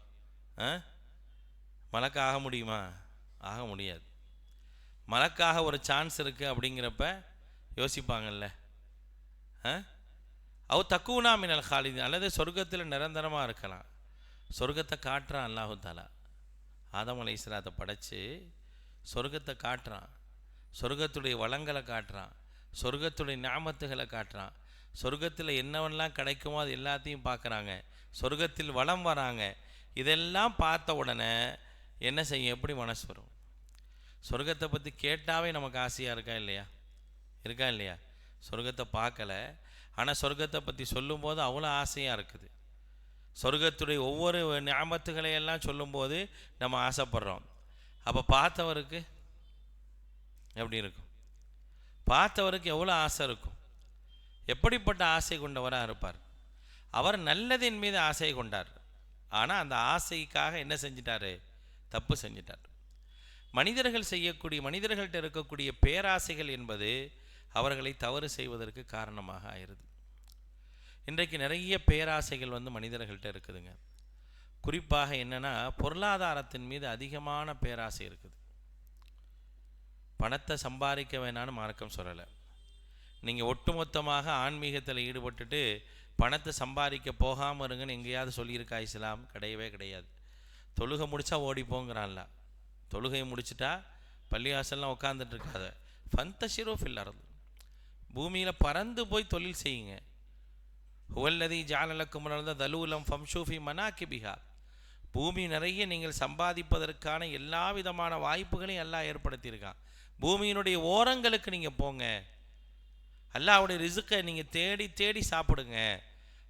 மலக்கா ஆக முடியுமா? ஆக முடியாது. மலக்காக ஒரு சான்ஸ் இருக்குது அப்படிங்கிறப்ப யோசிப்பாங்கல்ல. அவ் தக்கூனா மினல் ஹாலிதீன், அல்லது சொர்க்கத்தில் நிரந்தரமாக இருக்கலாம். சொர்க்கத்தை காட்டுறான் அல்லாஹு தாலா. ஆதம் அலைஹிஸ்ஸலாத்தை படைச்சு சொர்க்கத்தை காட்டுறான், சொர்க்கத்துடைய வளங்களை காட்டுறான், சொர்க்கத்துடைய ஞாமத்துகளை காட்டுறான். சொர்க்கத்தில் என்னவெல்லாம் கிடைக்குமோ அது எல்லாத்தையும் பார்க்குறாங்க. சொர்க்கத்தில் வளம் வராங்க. இதெல்லாம் பார்த்த உடனே என்ன செய்யும்? எப்படி மனசு வரும்? சொர்க்கத்தை பற்றி கேட்டாவே நமக்கு ஆசையாக இருக்கா இல்லையா? இருக்கா இல்லையா? சொர்க்கத்தை பார்க்கல, ஆனால் சொர்க்கத்தை பற்றி சொல்லும்போது அவ்வளோ ஆசையாக இருக்குது. சொர்க்கத்துடைய ஒவ்வொரு ஞாபகத்துகளையெல்லாம் சொல்லும்போது நம்ம ஆசைப்படுறோம். அப்போ பார்த்தவருக்கு எப்படி இருக்கும்? பார்த்தவருக்கு எவ்வளோ ஆசை இருக்கும்? எப்படிப்பட்ட ஆசை கொண்டவராக இருப்பார்? அவர் நல்லதின் மீது ஆசை கொண்டார், ஆனால் அந்த ஆசைக்காக என்ன செஞ்சிட்டாரு? தப்பு செஞ்சிட்டார். மனிதர்கள்ட்ட இருக்கக்கூடிய பேராசைகள் என்பது அவர்களை தவறு செய்வதற்கு காரணமாக ஆயிடுது. இன்றைக்கு நிறைய பேராசைகள் மனிதர்கள்ட்ட இருக்குதுங்க. குறிப்பாக என்னென்னா, பொருளாதாரத்தின் மீது அதிகமான பேராசை இருக்குது. பணத்தை சம்பாதிக்க வேணான்னு மார்க்கம் சொல்லலை. நீங்கள் ஒட்டுமொத்தமாக ஆன்மீகத்தில் ஈடுபட்டுட்டு பணத்தை சம்பாதிக்க போகாமல் இருங்கன்னு எங்கேயாவது சொல்லியிருக்கா இஸ்லாம்? கிடையவே கிடையாது. தொழுகை முடித்தா ஓடிப்போங்கிறான்ல. தொழுகையை முடிச்சுட்டா பள்ளிவாசல்லாம் உட்காந்துட்டு இருக்காத, ஃபந்தஷிரு ஃபில் அர்து, பூமியில் பறந்து போய் தொழில் செய்யுங்க. ஹுவல்லதி ஜஅலலக்கும் அல்-அர்த தலூலம் ஃபம்ஷூ ஃபீ மனாகிபிஹா, பூமி நிறைய நீங்கள் சம்பாதிப்பதற்கான எல்லா விதமான வாய்ப்புகளையும் அல்லாஹ் ஏற்படுத்தியிருக்கான். பூமியினுடைய ஓரங்களுக்கு நீங்கள் போங்க, அல்லாஹ்வுடைய ரிஸ்க்கை நீங்கள் தேடி தேடி சாப்பிடுங்க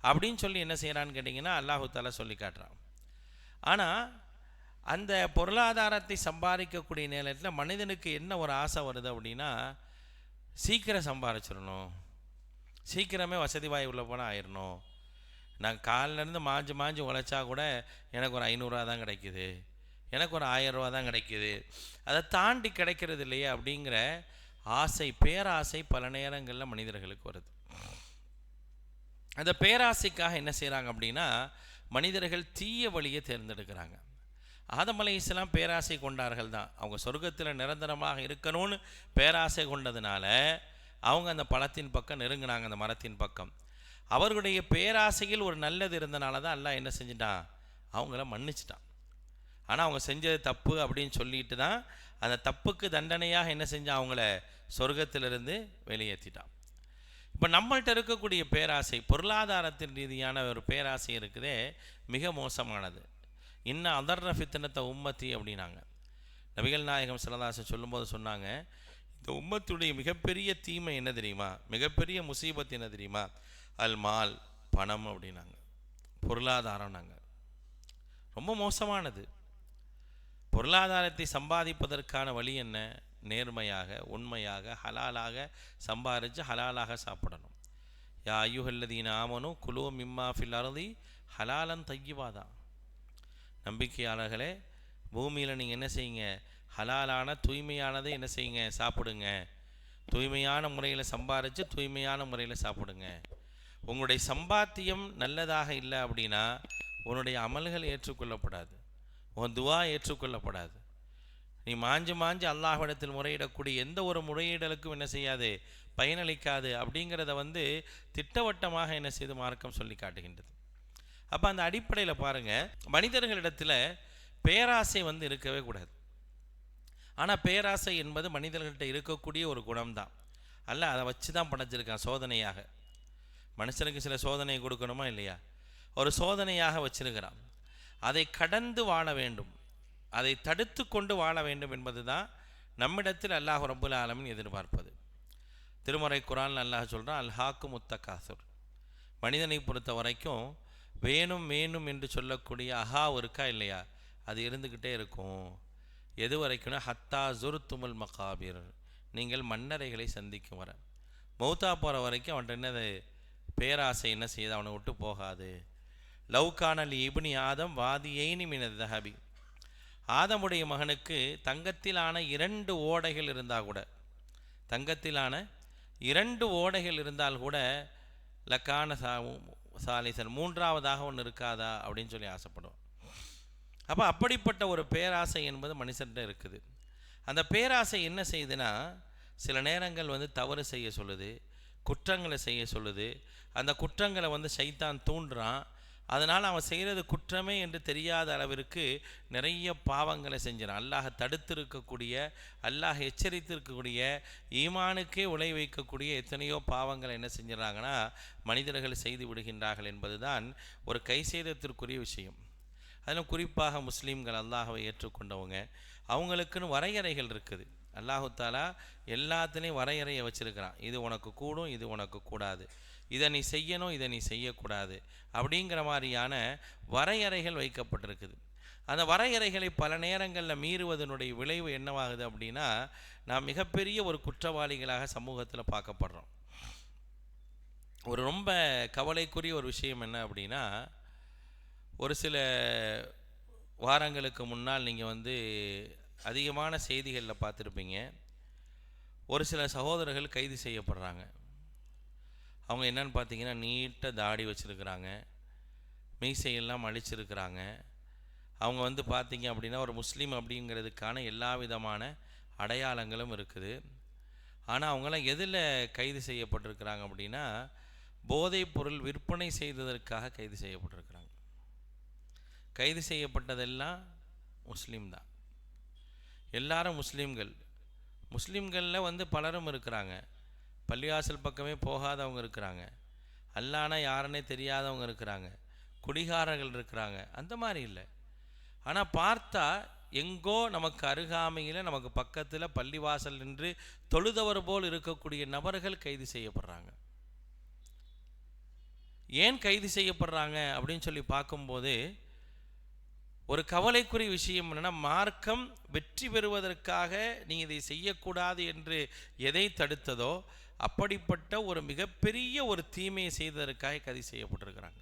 அப்படின்னு சொல்லி என்ன செய்கிறான்னு கேட்டிங்கன்னா அல்லாஹு தஆலா சொல்லி காட்டுறான். ஆனால் அந்த பொருளாதாரத்தை சம்பாதிக்கக்கூடிய நேரத்தில் மனிதனுக்கு என்ன ஒரு ஆசை வருது அப்படின்னா, சீக்கிரம் சம்பாதிச்சிடணும், சீக்கிரமே வசதி வாய் உள்ள போனால் ஆயிடணும். நான் காலிலேருந்து மாஞ்சு உழைச்சா கூட எனக்கு ஒரு 500 ரூபா தான் கிடைக்குது, எனக்கு ஒரு 1000 ரூபா தான் கிடைக்குது, அதை தாண்டி கிடைக்கிறது இல்லையே அப்படிங்கிற ஆசை, பேராசை பல நேரங்களில் மனிதர்களுக்கு வருது. அந்த பேராசைக்காக என்ன செய்கிறாங்க அப்படின்னா மனிதர்கள் தீய வழியை தேர்ந்தெடுக்கிறாங்க. ஆதம் அலைஹிஸ்ஸலாம் பேராசை கொண்டார்கள் தான். அவங்க சொர்க்கத்தில் நிரந்தரமாக இருக்கணும்னு பேராசை கொண்டதுனால அவங்க அந்த பழத்தின் பக்கம் நெருங்கினாங்க, அந்த மரத்தின் பக்கம். அவர்களுடைய பேராசையில் ஒரு நல்லது இருந்தனால தான் அல்லாஹ் என்ன செஞ்சிட்டான்? அவங்கள மன்னிச்சிட்டான். ஆனால் அவங்க செஞ்சது தப்பு அப்படின்னு சொல்லிட்டு தான் அந்த தப்புக்கு தண்டனையாக என்ன செஞ்சான்? அவங்கள சொர்க்கத்திலிருந்து வெளியேற்றிட்டான். இப்போ நம்மள்கிட்ட இருக்கக்கூடிய பேராசை, பொருளாதாரத்தின் ரீதியான ஒரு பேராசை இருக்குதே, மிக மோசமானது. இன்னும் அதர்ற ஃபித்னத்தை உம்மத்தி அப்படின்னாங்க. நபிகள் நாயகம் ஸல்லல்லாஹு அலைஹி வஸல்லம் சொல்லும்போது சொன்னாங்க, இந்த உம்மத்துடைய மிகப்பெரிய தீமை என்ன தெரியுமா, மிகப்பெரிய முசீபத் என்ன தெரியுமா, அல் மால், பணம் அப்படின்னாங்க, பொருளாதாரம். நாங்கள் ரொம்ப மோசமானது. பொருளாதாரத்தை சம்பாதிப்பதற்கான வழி என்ன? நேர்மையாக, உண்மையாக, ஹலாலாக சம்பாதிச்சு ஹலாலாக சாப்பிடணும். யா ஐயுஹல்லதீன ஆமனு குலூ மிம்மா ஃபில் அர்தி ஹலாலன் தையிபாதான். நம்பிக்கையாளர்களே, பூமியில் நீங்கள் என்ன செய்யுங்க, ஹலாலான தூய்மையானதை என்ன செய்யுங்க, சாப்பிடுங்க. தூய்மையான முறையில் சம்பாதிச்சு தூய்மையான முறையில் சாப்பிடுங்க. உங்களுடைய சம்பாத்தியம் நல்லதாக இல்லை அப்படின்னா உன்னுடைய அமல்கள் ஏற்றுக்கொள்ளப்படாது, உன் துவா ஏற்றுக்கொள்ளப்படாது. நீ மாஞ்சு மாஞ்சு அல்லாஹ்விடத்தில் முறையிடக்கூடிய எந்த ஒரு முறையீடலுக்கும் என்ன செய்யாது, பயனளிக்காது. அப்படிங்கிறத திட்டவட்டமாக என்ன செய்து மார்க்கம் சொல்லி காட்டுகின்றது. அப்போ அந்த அடிப்படையில் பாருங்கள், மனிதர்களிடத்தில் பேராசை இருக்கவே கூடாது. ஆனால் பேராசை என்பது மனிதர்கள்ட்ட இருக்கக்கூடிய ஒரு குணம்தான். அல்ல அதை வச்சு தான் படைச்சிருக்கான் சோதனையாக. மனுஷனுக்கு சில சோதனை கொடுக்கணுமா இல்லையா? ஒரு சோதனையாக வச்சிருக்கிறான். அதை கடந்து வாழ வேண்டும், அதை தடுத்து கொண்டு வாழ வேண்டும் என்பது தான் நம்மிடத்தில் அல்லாஹ் ரப்புல் ஆலமீன் எதிர்பார்ப்பது. திருமறை குர்ஆனில் அல்லாஹ் சொல்கிறான், அல்ஹாக்கு முத்தகாசுர். மனிதனை பொறுத்த வரைக்கும் வேணும் வேணும் என்று சொல்லக்கூடிய அஹாவு இருக்கா இல்லையா, அது இருந்துக்கிட்டே இருக்கும். எது வரைக்கும்னா ஹத்தா ஜுர்துமுல் மகாபிர், நீங்கள் மன்னரைகளை சந்திக்கும் வர. மௌத்தா போகிற வரைக்கும் அவன்கிட்ட என்னது, பேராசை என்ன செய்யுது, அவனை விட்டு போகாது. லவ்கானலி இப்னி ஆதம் வாதியைனி மினத் தஹபி. ஆதமுடைய மகனுக்கு தங்கத்திலான 2 ஓடைகள் இருந்தால் கூட, தங்கத்திலான 2 ஓடைகள் இருந்தால் கூட லக்கான சாலிசன், 3ஆவதாக ஒன்று இருக்காதா அப்படின்னு சொல்லி ஆசைப்படுவோம். அப்போ அப்படிப்பட்ட ஒரு பேராசை என்பது மனுஷன்கிட்ட இருக்குது. அந்த பேராசை என்ன செய்யுதுன்னா, சில நேரங்கள் தவறு செய்ய சொல்லுது, குற்றங்களை செய்ய சொல்லுது. அந்த குற்றங்களை சைத்தான் தூண்டுறான். அதனால் அவன் செய்கிறது குற்றமே என்று தெரியாத அளவிற்கு நிறைய பாவங்களை செஞ்சிடான். அல்லாஹ் தடுத்திருக்கக்கூடிய, அல்லாஹ் எச்சரித்திருக்கக்கூடிய, ஈமானுக்கே உலை வைக்கக்கூடிய எத்தனையோ பாவங்களை என்ன செஞ்சிடறாங்கன்னா மனிதர்கள் செய்து விடுகின்றார்கள் என்பது தான் ஒரு கைசேதத்திற்குரிய விஷயம். அதில் குறிப்பாக முஸ்லீம்கள், அல்லாஹவை ஏற்றுக்கொண்டவங்க, அவங்களுக்குன்னு வரையறைகள் இருக்குது. அல்லாஹு தாலா எல்லாத்துலேயும் வரையறையை வச்சுருக்கிறான். இது உனக்கு கூடும், இது உனக்கு கூடாது, இதை நீ செய்யணும், இதை நீ செய்யக்கூடாது, அப்படிங்கிற மாதிரியான வரையறைகள் வைக்கப்பட்டிருக்குது. அந்த வரையறைகளை பல நேரங்களில் மீறுவதனுடைய விளைவு என்னவாகுது அப்படின்னா, நாம் மிகப்பெரிய ஒரு குற்றவாளிகளாக சமூகத்தில் பார்க்கப்படுறோம். ஒரு ரொம்ப கவலைக்குரிய ஒரு விஷயம் என்ன அப்படின்னா, ஒரு சில வாரங்களுக்கு முன்னால் நீங்கள் அதிகமான செய்திகளில் பார்த்துருப்பீங்க, ஒரு சில சகோதரர்கள் கைது செய்யப்படுறாங்க. அவங்க என்னன்னு பார்த்தீங்கன்னா, நீட்டாக தாடி வச்சுருக்கிறாங்க, மீசையெல்லாம் அழிச்சிருக்கிறாங்க. அவங்க பார்த்தீங்க அப்படின்னா ஒரு முஸ்லீம் அப்படிங்கிறதுக்கான எல்லா விதமான அடையாளங்களும் இருக்குது. ஆனால் அவங்களாம் எதில் கைது செய்யப்பட்டிருக்கிறாங்க அப்படின்னா, போதைப் பொருள் விற்பனை செய்ததற்காக கைது செய்யப்பட்டிருக்கிறாங்க. கைது செய்யப்பட்டதெல்லாம் முஸ்லீம் தான், எல்லாரும் முஸ்லீம்கள். முஸ்லீம்களில் பலரும் இருக்கிறாங்க, பள்ளிவாசல் பக்கமே போகாதவங்க இருக்கிறாங்க, அல்லானா யாருன்னே தெரியாதவங்க இருக்கிறாங்க, குடிகாரர்கள் இருக்கிறாங்க. அந்த மாதிரி இல்லை. ஆனால் பார்த்தா எங்கோ நமக்கு அருகாமையில், நமக்கு பக்கத்தில் பள்ளிவாசல் நின்று தொழுதவர் போல் இருக்கக்கூடிய நபர்கள் கைது செய்யப்படுறாங்க. ஏன் கைது செய்யப்படுறாங்க அப்படின்னு சொல்லி பார்க்கும்போது ஒரு கவலைக்குரிய விஷயம் என்னென்னா, மார்க்கம் வெற்றி பெறுவதற்காக நீ இதை செய்யக்கூடாது என்று எதை தடுத்ததோ அப்படிப்பட்ட ஒரு மிகப்பெரிய ஒரு தீமையை செய்ததற்காக கைது செய்யப்பட்டிருக்கிறாங்க.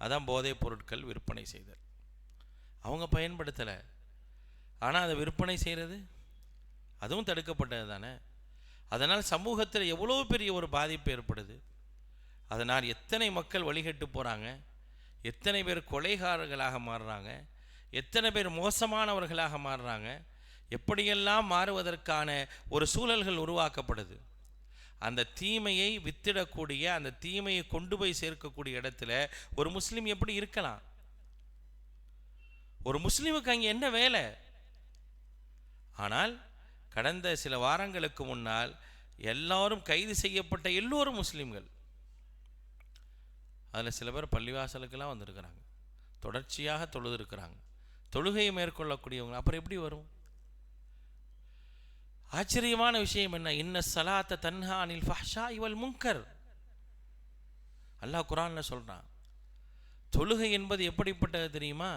அதான் போதைப் பொருட்கள் விற்பனை செய்தல். அவங்க பயன்படுத்தலை, ஆனால் அதை விற்பனை செய்கிறது அதுவும் தடுக்கப்பட்டது தானே. அதனால் சமூகத்தில் எவ்வளோ பெரிய ஒரு பாதிப்பு ஏற்படுது. அதனால் எத்தனை மக்கள் வழிகட்டு போகிறாங்க, எத்தனை பேர் கொலைகாரர்களாக மாறுறாங்க, எத்தனை பேர் மோசமானவர்களாக மாறுறாங்க, எப்படியெல்லாம் மாறுவதற்கான ஒரு சூழல்கள் உருவாக்கப்படுது. அந்த தீமையை வித்திடக்கூடிய, அந்த தீமையை கொண்டு போய் சேர்க்கக்கூடிய இடத்துல ஒரு முஸ்லீம் எப்படி இருக்கலாம்? ஒரு முஸ்லீமுக்கு அங்கே என்ன வேலை? ஆனால் கடந்த சில வாரங்களுக்கு முன்னால் எல்லாரும் கைது செய்யப்பட்ட எல்லோரும் முஸ்லீம்கள். அதில் சில பேர் பள்ளிவாசலுக்கெல்லாம் வந்திருக்கிறாங்க, தொடர்ச்சியாக தொழுது இருக்கிறாங்க, தொழுகையை மேற்கொள்ளக்கூடியவங்க. அப்புறம் எப்படி வரும்? ஆச்சரியமான விஷயம் என்ன? இன்ன ஸலாத்த தன்ஹா அனில் ஃபஹ்ஷாஇ வல் முன்கர். அல்லாஹ் குர்ஆன்ல சொல்றான், தொழுகை என்பது எப்படிப்பட்டது தெரியுமா?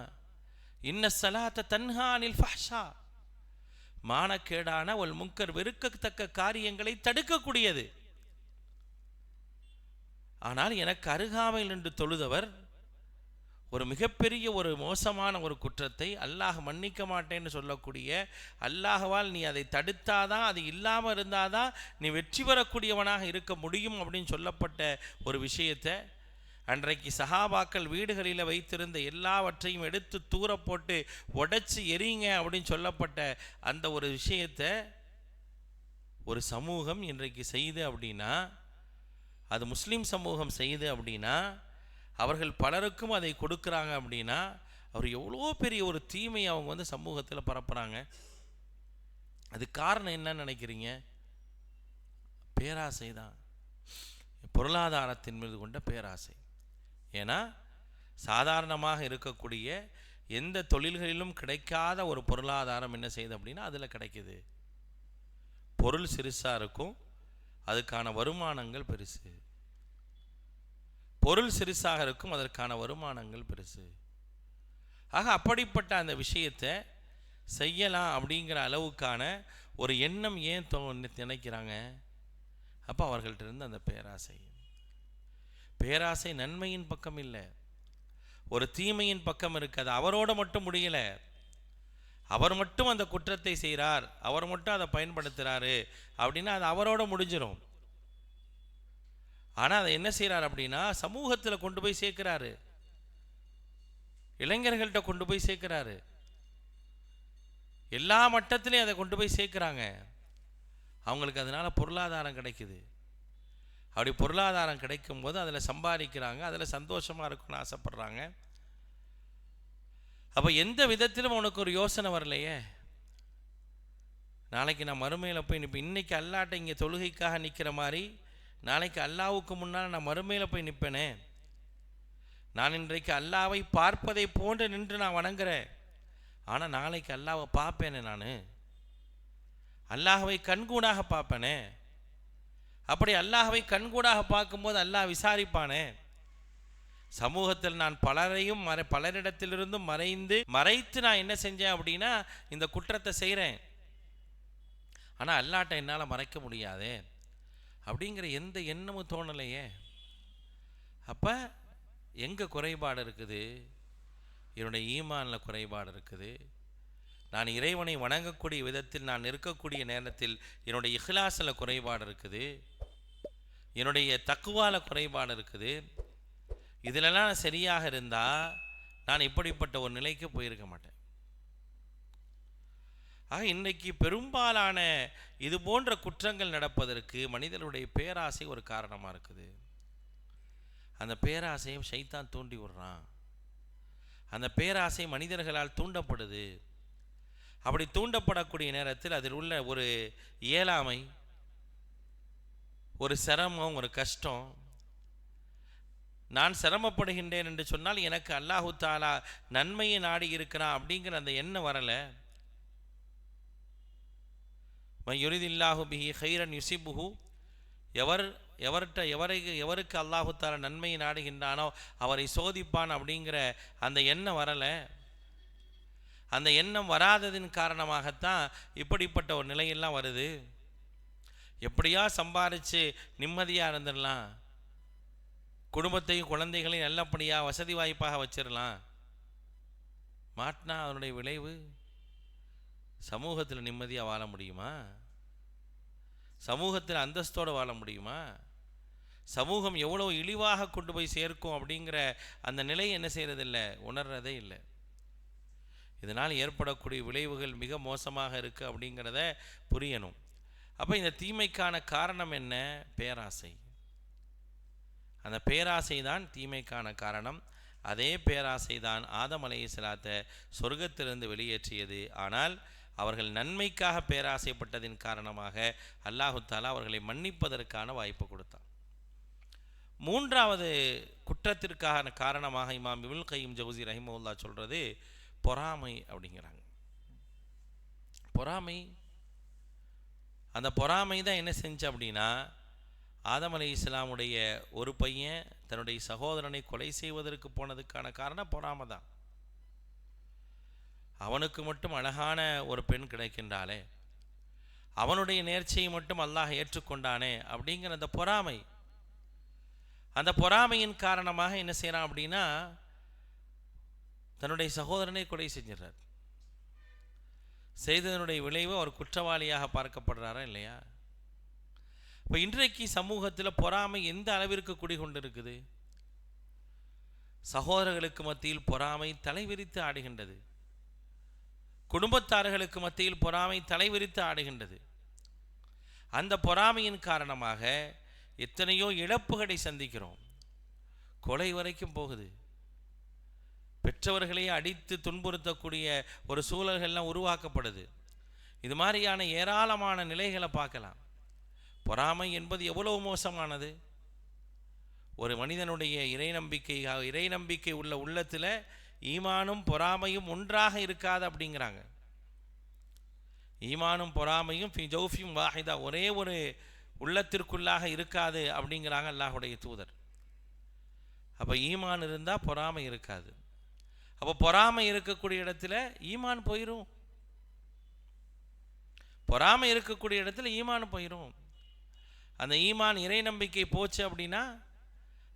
இன்ன ஸலாத்த தன்ஹா அனில் ஃபஹ்ஷா, மானக்கேடான வல் முன்கர், வெறுக்கத்தக்க காரியங்களை தடுக்கக்கூடியது. ஆனால் எனக்கு அருகாமையில் நின்று தொழுதவர் ஒரு மிகப்பெரிய ஒரு மோசமான ஒரு குற்றத்தை அல்லாஹ் மன்னிக்க மாட்டேன்னு சொல்லக்கூடிய, அல்லாஹ்வால் நீ அதை தடுத்தாதான், அது இல்லாமல் இருந்தாதான் நீ வெற்றி பெறக்கூடியவனாக இருக்க முடியும் அப்படின்னு சொல்லப்பட்ட ஒரு விஷயத்தை, அன்றைக்கு சஹாபாக்கள் வீடுகளில் வைத்திருந்த எல்லாவற்றையும் எடுத்து தூர போட்டு உடைச்சி எரியுங்க அப்படின்னு சொல்லப்பட்ட அந்த ஒரு விஷயத்தை ஒரு சமூகம் இன்றைக்கு செய்து அப்படின்னா, அது முஸ்லீம் சமூகம் செய்து அப்படின்னா, அவர்கள் பலருக்கும் அதை கொடுக்குறாங்க அப்படின்னா, அவர் எவ்வளோ பெரிய ஒரு தீமையை அவங்க சமூகத்தில் பரப்புகிறாங்க. அது காரணம் என்னன்னு நினைக்கிறீங்க? பேராசை தான், பொருளாதாரத்தின் மீது கொண்ட பேராசை. ஏன்னா சாதாரணமாக இருக்கக்கூடிய எந்த தொழில்களிலும் கிடைக்காத ஒரு பொருளாதாரம் என்ன செய்யுது அப்படின்னா அதில் கிடைக்குது. பொருள் சிறுசாக இருக்கும், அதுக்கான வருமானங்கள் பெருசு. பொருள் சிறுசாக இருக்கும், அதற்கான வருமானங்கள் பெருசு. ஆக அப்படிப்பட்ட அந்த விஷயத்தை செய்யலாம் அப்படிங்கிற அளவுக்கான ஒரு எண்ணம் ஏன் நினைக்கிறாங்க? அப்போ அவர்கள்ட்ட இருந்து அந்த பேராசை நன்மையின் பக்கம் இல்லை, ஒரு தீமையின் பக்கம் இருக்குது. அவரோட மட்டும் முடியலை, அவர் மட்டும் அந்த குற்றத்தை செய்கிறார், அவர் மட்டும் அதை பயன்படுத்துகிறாரு அப்படின்னா அது அவரோட முடிஞ்சிடும். ஆனால் அதை என்ன செய்கிறார் அப்படின்னா சமூகத்தில் கொண்டு போய் சேர்க்கிறாரு, இளைஞர்கள்ட்ட கொண்டு போய் சேர்க்கிறாரு, எல்லா மட்டத்திலையும் அதை கொண்டு போய் சேர்க்குறாங்க. அவங்களுக்கு அதனால் பொருளாதாரம் கிடைக்குது. அப்படி பொருளாதாரம் கிடைக்கும் போது அதில் சம்பாதிக்கிறாங்க, அதில் சந்தோஷமாக இருக்குன்னு ஆசைப்படுறாங்க. அப்போ எந்த விதத்திலும் உனக்கு ஒரு யோசனை வரலையே, நாளைக்கு நான் மறுமையில் போய் நிற்பேன். இன்றைக்கி அல்லாட்ட இங்கே தொழுகைக்காக நிற்கிற மாதிரி நாளைக்கு அல்லாவுக்கு முன்னால் நான் மறுமையில் போய் நிற்பேனே. நான் இன்றைக்கு அல்லாவை பார்ப்பதை போன்று நின்று நான் வணங்குறேன், ஆனால் நாளைக்கு அல்லாவை பார்ப்பேனே, நான் அல்லாஹ்வை கண்கூடாக பார்ப்பேனே. அப்படி அல்லாஹ்வை கண்கூடாக பார்க்கும்போது அல்லாஹ் விசாரிப்பானே. சமூகத்தில் நான் பலரையும் பலரிடத்திலிருந்தும் மறைத்து நான் என்ன செஞ்சேன் அப்படின்னா இந்த குற்றத்தை செய்கிறேன், ஆனால் அல்லாஹ்ட்ட என்னால் மறைக்க முடியாதே அப்படிங்கிற எந்த எண்ணமும் தோணலையே. அப்போ எங்கே குறைபாடு இருக்குது? என்னுடைய ஈமானில் குறைபாடு இருக்குது. நான் இறைவனை வணங்கக்கூடிய விதத்தில் நான் இருக்கக்கூடிய நேரத்தில் என்னுடைய இஹ்லாஸில் குறைபாடு இருக்குது, என்னுடைய தக்குவால குறைபாடு இருக்குது. இதிலெல்லாம் சரியாக இருந்தால் நான் இப்படிப்பட்ட ஒரு நிலைக்கு போயிருக்க மாட்டேன். ஆக இன்றைக்கு பெரும்பாலான இது போன்ற குற்றங்கள் நடப்பதற்கு மனிதனுடைய பேராசை ஒரு காரணமாக இருக்குது. அந்த பேராசையை ஷைத்தான் தூண்டி விடுறான். அந்த பேராசை மனிதர்களால் தூண்டப்படுது. அப்படி தூண்டப்படக்கூடிய நேரத்தில் அதில் உள்ள ஒரு இயலாமை, ஒரு சிரமம், ஒரு கஷ்டம், நான் சிரமப்படுகின்றேன் என்று சொன்னால் எனக்கு அல்லாஹு தாலா நன்மையை நாடி இருக்கிறான் அப்படிங்கிற அந்த எண்ணம் வரலை. யுரிதில்லாஹு பிஹி ஹைரன் யுசிபுஹு, எவருக்கு அல்லாஹு தாலா நன்மையை நாடுகின்றானோ அவரை சோதிப்பான் அப்படிங்கிற அந்த எண்ணம் வரலை. அந்த எண்ணம் வராததின் காரணமாகத்தான் இப்படிப்பட்ட ஒரு நிலையெல்லாம் வருது. எப்படியா சம்பாதிச்சு நிம்மதியாக இருந்துடலாம், குடும்பத்தையும் குழந்தைகளையும் நல்லபடியாக வசதி வாய்ப்பாக வச்சிடலாம். மாட்டினா அதனுடைய விளைவு சமூகத்தில் நிம்மதியாக வாழ முடியுமா? சமூகத்தில் அந்தஸ்தோடு வாழ முடியுமா? சமூகம் எவ்வளோ இழிவாக கொண்டு போய் சேர்க்கும் அப்படிங்கிற அந்த நிலையை என்ன செய்கிறதில்லை, உணர்றதே இல்லை. இதனால் ஏற்படக்கூடிய விளைவுகள் மிக மோசமாக இருக்குது அப்படிங்கிறத புரியணும். அப்போ இந்த தீமைக்கான காரணம் என்ன? பேராசை. அந்த பேராசை தான் தீமைக்கான காரணம். அதே பேராசை தான் ஆதம் அலைஹிஸ்ஸலாத்தை சொர்க்கத்திலிருந்து வெளியேற்றியது. ஆனால் அவர்கள் நன்மைக்காக பேராசைப்பட்டதின் காரணமாக அல்லாஹு தாலா அவர்களை மன்னிப்பதற்கான வாய்ப்பு கொடுத்தான். மூன்றாவது குற்றத்திற்கான காரணமாக இமாம் இப்னுல் கய்யிம் ஜௌஸி ரஹிமஹுல்லாஹ் சொல்கிறது பொறாமை அப்படிங்கிறாங்க. பொறாமை, அந்த பொறாமை தான் என்ன செஞ்சு அப்படின்னா, ஆதம் அலைஹிஸ்ஸலாமுடைய ஒரு பையன் தன்னுடைய சகோதரனை கொலை செய்வதற்கு போனதுக்கான காரணம் பொறாமை தான். அவனுக்கு மட்டும் அழகான ஒரு பெண் கிடைக்கின்றாளே, அவனுடைய நேர்ச்சியை மட்டும் அல்லாஹ் ஏற்றுக்கொண்டானே அப்படிங்கிற அந்த பொறாமை, அந்த பொறாமையின் காரணமாக என்ன செய்யறான் அப்படின்னா, தன்னுடைய சகோதரனை கொலை செஞ்சிடறார். செய்ததனுடைய விளைவு அவர் குற்றவாளியாக பார்க்கப்படுறாரா இல்லையா? இப்போ இன்றைக்கு சமூகத்தில் பொறாமை எந்த அளவிற்கு குடிகொண்டிருக்குது? சகோதரர்களுக்கு மத்தியில் பொறாமை தலைவிரித்து ஆடுகின்றது. குடும்பத்தார்களுக்கு மத்தியில் பொறாமை தலைவிரித்து ஆடுகின்றது. அந்த பொறாமையின் காரணமாக எத்தனையோ இழப்புகளை சந்திக்கிறோம். கொலை வரைக்கும் போகுது. பெற்றவர்களையே அடித்து துன்புறுத்தக்கூடிய ஒரு சூழல்கள்லாம் உருவாக்கப்படுது. இது மாதிரியான ஏராளமான நிலைகளை பார்க்கலாம். பொறாமை என்பது எவ்வளவு மோசமானது. ஒரு மனிதனுடைய இறை நம்பிக்கை உள்ள உள்ளத்தில் ஈமானும் பொறாமையும் ஒன்றாக இருக்காது அப்படிங்கிறாங்க. ஈமானும் பொறாமையும் ஃபி ஜௌஃபியும் வாஹிதா, ஒரே ஒரு உள்ளத்திற்குள்ளாக இருக்காது அப்படிங்கிறாங்க அல்லாஹுடைய தூதர். அப்போ ஈமான் இருந்தால் பொறாமை இருக்காது. அப்போ பொறாமை இருக்கக்கூடிய இடத்துல ஈமான் போயிடும். பொறாமை இருக்கக்கூடிய இடத்துல ஈமான் போயிடும். அந்த ஈமான் இறை நம்பிக்கை போச்சு அப்படின்னா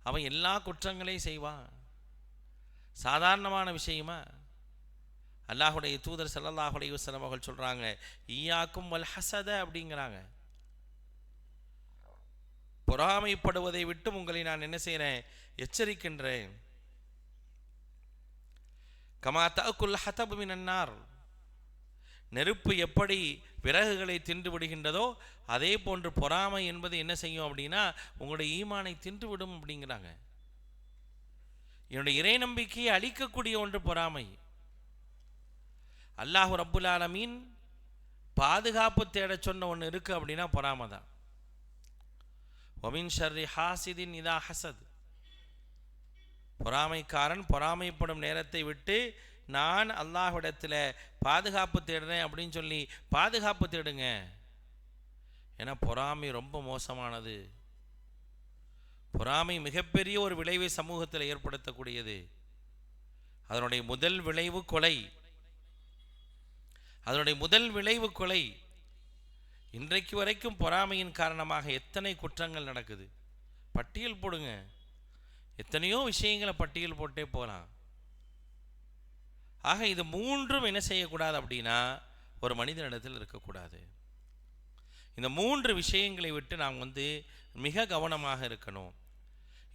அவன் எல்லா குற்றங்களையும் செய்வான். சாதாரணமான விஷயமா? அல்லாஹுடைய தூதர் ஸல்லல்லாஹு அலைஹி வஸல்லம் அவர்கள் சொல்றாங்க, ஈயாக்கும் வல் ஹஸத அப்படிங்கிறாங்க. பொறாமைப்படுவதை விட்டு உங்களை நான் என்ன செய்கிறேன்? எச்சரிக்கின்றேன். கமா தஅக்குல் ஹதப் மினன் நார், நெருப்பு எப்படி விறகுகளை தின்று விடுகின்றதோ அதே போன்று பொறாமை என்பது என்ன செய்யும் அப்படின்னா உங்களுடைய ஈமானை தின்று விடும் அப்படிங்கிறாங்க. என்னுடைய இறை நம்பிக்கையை அழிக்கக்கூடிய ஒன்று பொறாமை. அல்லாஹ் ரப்புல் ஆலமீன் பாதுகாப்பு தேட சொன்ன ஒன்று இருக்கு அப்படின்னா பொறாமை தான். வமின் ஷர்ரி ஹாசிதின் இதா ஹசத், பொறாமைக்காரன் பொறாமைப்படும் நேரத்தை விட்டு நான் அல்லாஹ்விடத்தில் பாதுகாப்பு தேடுறேன் அப்படின்னு சொல்லி பாதுகாப்பு தேடுங்க. ஏன்னா பொறாமை ரொம்ப மோசமானது. பொறாமை மிகப்பெரிய ஒரு விளைவை சமூகத்தில் ஏற்படுத்தக்கூடியது. அதனுடைய முதல் விளைவு கொலை. அதனுடைய முதல் விளைவு கொலை. இன்றைக்கு வரைக்கும் பொறாமையின் காரணமாக எத்தனை குற்றங்கள் நடக்குது பட்டியல் போடுங்க. எத்தனையோ விஷயங்களை பட்டியல் போட்டே போகலாம். ஆக இது மூன்றும் என்ன செய்யக்கூடாது அப்படின்னா ஒரு மனிதனிடத்தில் இருக்கக்கூடாது. இந்த மூன்று விஷயங்களை விட்டு நாம் மிக கவனமாக இருக்கணும்.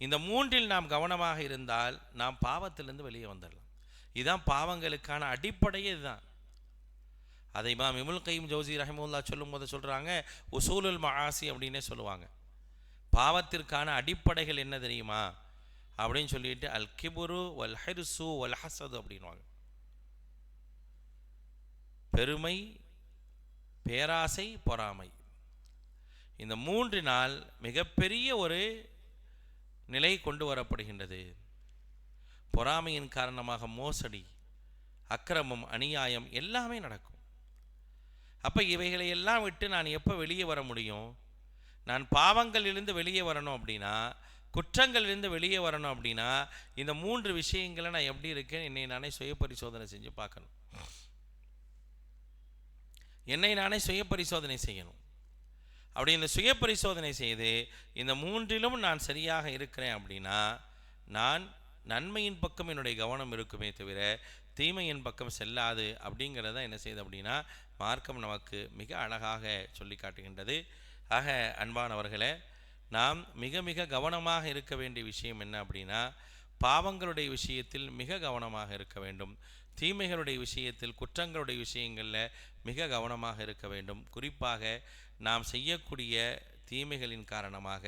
இந்த மூன்றில் நாம் கவனமாக இருந்தால் நாம் பாவத்திலிருந்து வெளியே வந்துடலாம். இதுதான் பாவங்களுக்கான அடிப்படையே இதுதான். அதை இமாம் இப்னுல் கய்யிம் ஜௌஸி ரஹிமஹுல்லாஹ் சொல்லும் போது சொல்கிறாங்க, உசூலுல் மஆசி அப்படின்னே சொல்லுவாங்க. பாவத்திற்கான அடிப்படைகள் என்ன தெரியுமா அப்படின்னு சொல்லிட்டு அல் கிபுரு வல் ஹிர்சு வல் ஹஸது அப்படின்வாங்க. பெருமை, பேராசை, பொறாமை, இந்த மூன்றினால் மிகப்பெரிய ஒரு நிலை கொண்டு வரப்படுகின்றது. பொறாமையின் காரணமாக மோசடி, அக்கிரமம், அநியாயம் எல்லாமே நடக்கும். அப்போ இவைகளை எல்லாம் விட்டு நான் எப்போ வெளியே வர முடியும்? நான் பாவங்களிலிருந்து வெளியே வரணும் அப்படின்னா, குற்றங்களிலிருந்து வெளியே வரணும் அப்படின்னா இந்த மூன்று விஷயங்களை நான் எப்படி இருக்கேன் என்னை நானே சுய பரிசோதனை செஞ்சு பார்க்கணும். என்னை நானே சுய பரிசோதனை செய்யணும். அப்படி இந்த சுய பரிசோதனை செய்து இந்த மூன்றிலும் நான் சரியாக இருக்கிறேன் அப்படின்னா நான் நன்மையின் பக்கம் என்னுடைய கவனம் இருக்குமே தவிர தீமையின் பக்கம் செல்லாது. அப்படிங்கிறத என்ன செய்யுது அப்படின்னா மார்க்கம் நமக்கு மிக அழகாக சொல்லி காட்டுகின்றது. ஆக அன்பானவர்களே, நாம் மிக மிக கவனமாக இருக்க வேண்டிய விஷயம் என்ன அப்படின்னா பாவங்களுடைய விஷயத்தில் மிக கவனமாக இருக்க வேண்டும். தீமைகளுடைய விஷயத்தில், குற்றங்களுடைய விஷயங்களில் மிக கவனமாக இருக்க வேண்டும். குறிப்பாக நாம் செய்யக்கூடிய தீமைகளின் காரணமாக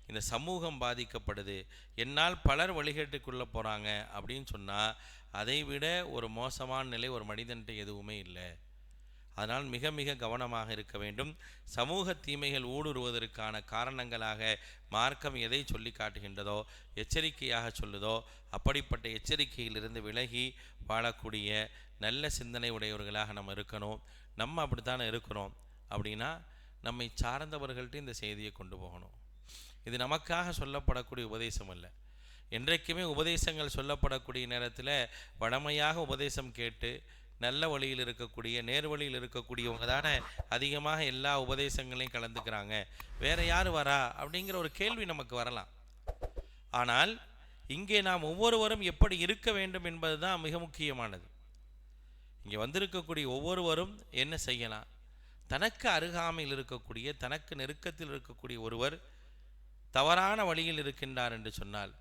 இந்த சமூகம் பாதிக்கப்படுது, என்னால் பலர் வழிகேட்டுக்குள்ளே போகிறாங்க அப்படின்னு சொன்னால் அதை விட ஒரு மோசமான நிலை ஒரு மனிதன்கிட்ட எதுவுமே இல்லை. அதனால் மிக மிக கவனமாக இருக்க வேண்டும். சமூக தீமைகள் ஊடுருவதற்கான காரணங்களாக மார்க்கம் எதை சொல்லி காட்டுகின்றதோ, எச்சரிக்கையாக சொல்லுதோ, அப்படிப்பட்ட எச்சரிக்கையிலிருந்து விலகி வாழக்கூடிய நல்ல சிந்தனை உடையவர்களாக நம்ம இருக்கணும். நம்ம அப்படித்தானே இருக்கிறோம் அப்படின்னா நம்மை சார்ந்தவர்கள்ட்ட இந்த செய்தியை கொண்டு போகணும். இது நமக்காக சொல்லப்படக்கூடிய உபதேசம் அல்ல. என்றைக்குமே உபதேசங்கள் சொல்லப்படக்கூடிய நேரத்தில் வழமையாக உபதேசம் கேட்டு நல்ல வழியில் இருக்கக்கூடிய நேர்வழியில் இருக்கக்கூடியவங்க தானே அதிகமாக எல்லா உபதேசங்களையும் கலந்துக்கிறாங்க. வேற யார் வரா அப்படிங்கிற ஒரு கேள்வி நமக்கு வரலாம். ஆனால் இங்கே நாம் ஒவ்வொருவரும் எப்படி இருக்க வேண்டும் என்பது தான் மிக முக்கியமானது. இங்கே வந்திருக்கக்கூடிய ஒவ்வொருவரும் என்ன செய்யலாம்? தனக்கு அருகாமையில் இருக்கக்கூடிய, தனக்கு நெருக்கத்தில் இருக்கக்கூடிய ஒருவர் தவறான வழியில் இருக்கின்றார் என்று சொன்னால்,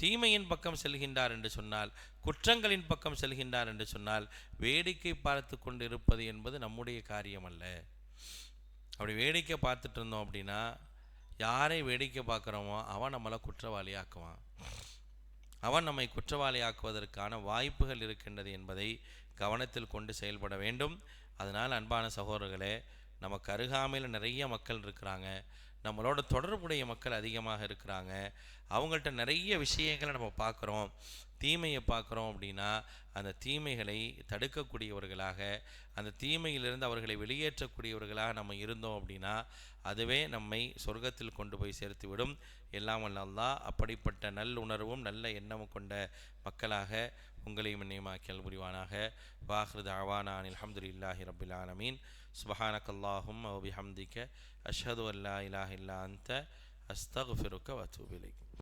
தீமையின் பக்கம் செல்கின்றார் என்று சொன்னால், குற்றங்களின் பக்கம் செல்கின்றார் என்று சொன்னால், வேடிக்கை பார்த்து கொண்டு இருப்பது என்பது நம்முடைய காரியம் அல்ல. அப்படி வேடிக்கை பார்த்துட்டு இருந்தோம் அப்படின்னா, யாரை வேடிக்கை பார்க்குறோமோ அவன் நம்மளை குற்றவாளி ஆக்குவான். அவன் நம்மை குற்றவாளி ஆக்குவதற்கான வாய்ப்புகள் இருக்கின்றது என்பதை கவனத்தில் கொண்டு செயல்பட வேண்டும். அதனால் அன்பான சகோதரர்களே, நமக்கு அருகாமையில் நிறைய மக்கள் இருக்கிறாங்க, நம்மளோட தொடர்புடைய மக்கள் அதிகமாக இருக்கிறாங்க. அவங்கள்ட்ட நிறைய விஷயங்களை நம்ம பார்க்குறோம், தீமையை பார்க்குறோம் அப்படின்னா அந்த தீமைகளை தடுக்கக்கூடியவர்களாக, அந்த தீமையிலிருந்து அவர்களை வெளியேற்றக்கூடியவர்களாக நம்ம இருந்தோம் அப்படின்னா அதுவே நம்மை சொர்க்கத்தில் கொண்டு போய் சேர்த்து விடும். எல்லாம் வல்ல அல்லாஹ் அப்படிப்பட்ட நல்லுணர்வும் நல்ல எண்ணமும் கொண்ட மக்களாக உங்களையும் நியமாக்கல் புரிவானாக. வாஹிரு தஅவானா அனில் ஹம்துலில்லாஹி ரப்பில் ஆலமீன். சுப்ஹானக்கல்லாஹும்ம வ பிஹம்திக அஷ்ஹது அல்லா இலாஹா இல்லா அன்த அஸ்தக்ஃபிருக வ அத்தூபு இலைக்.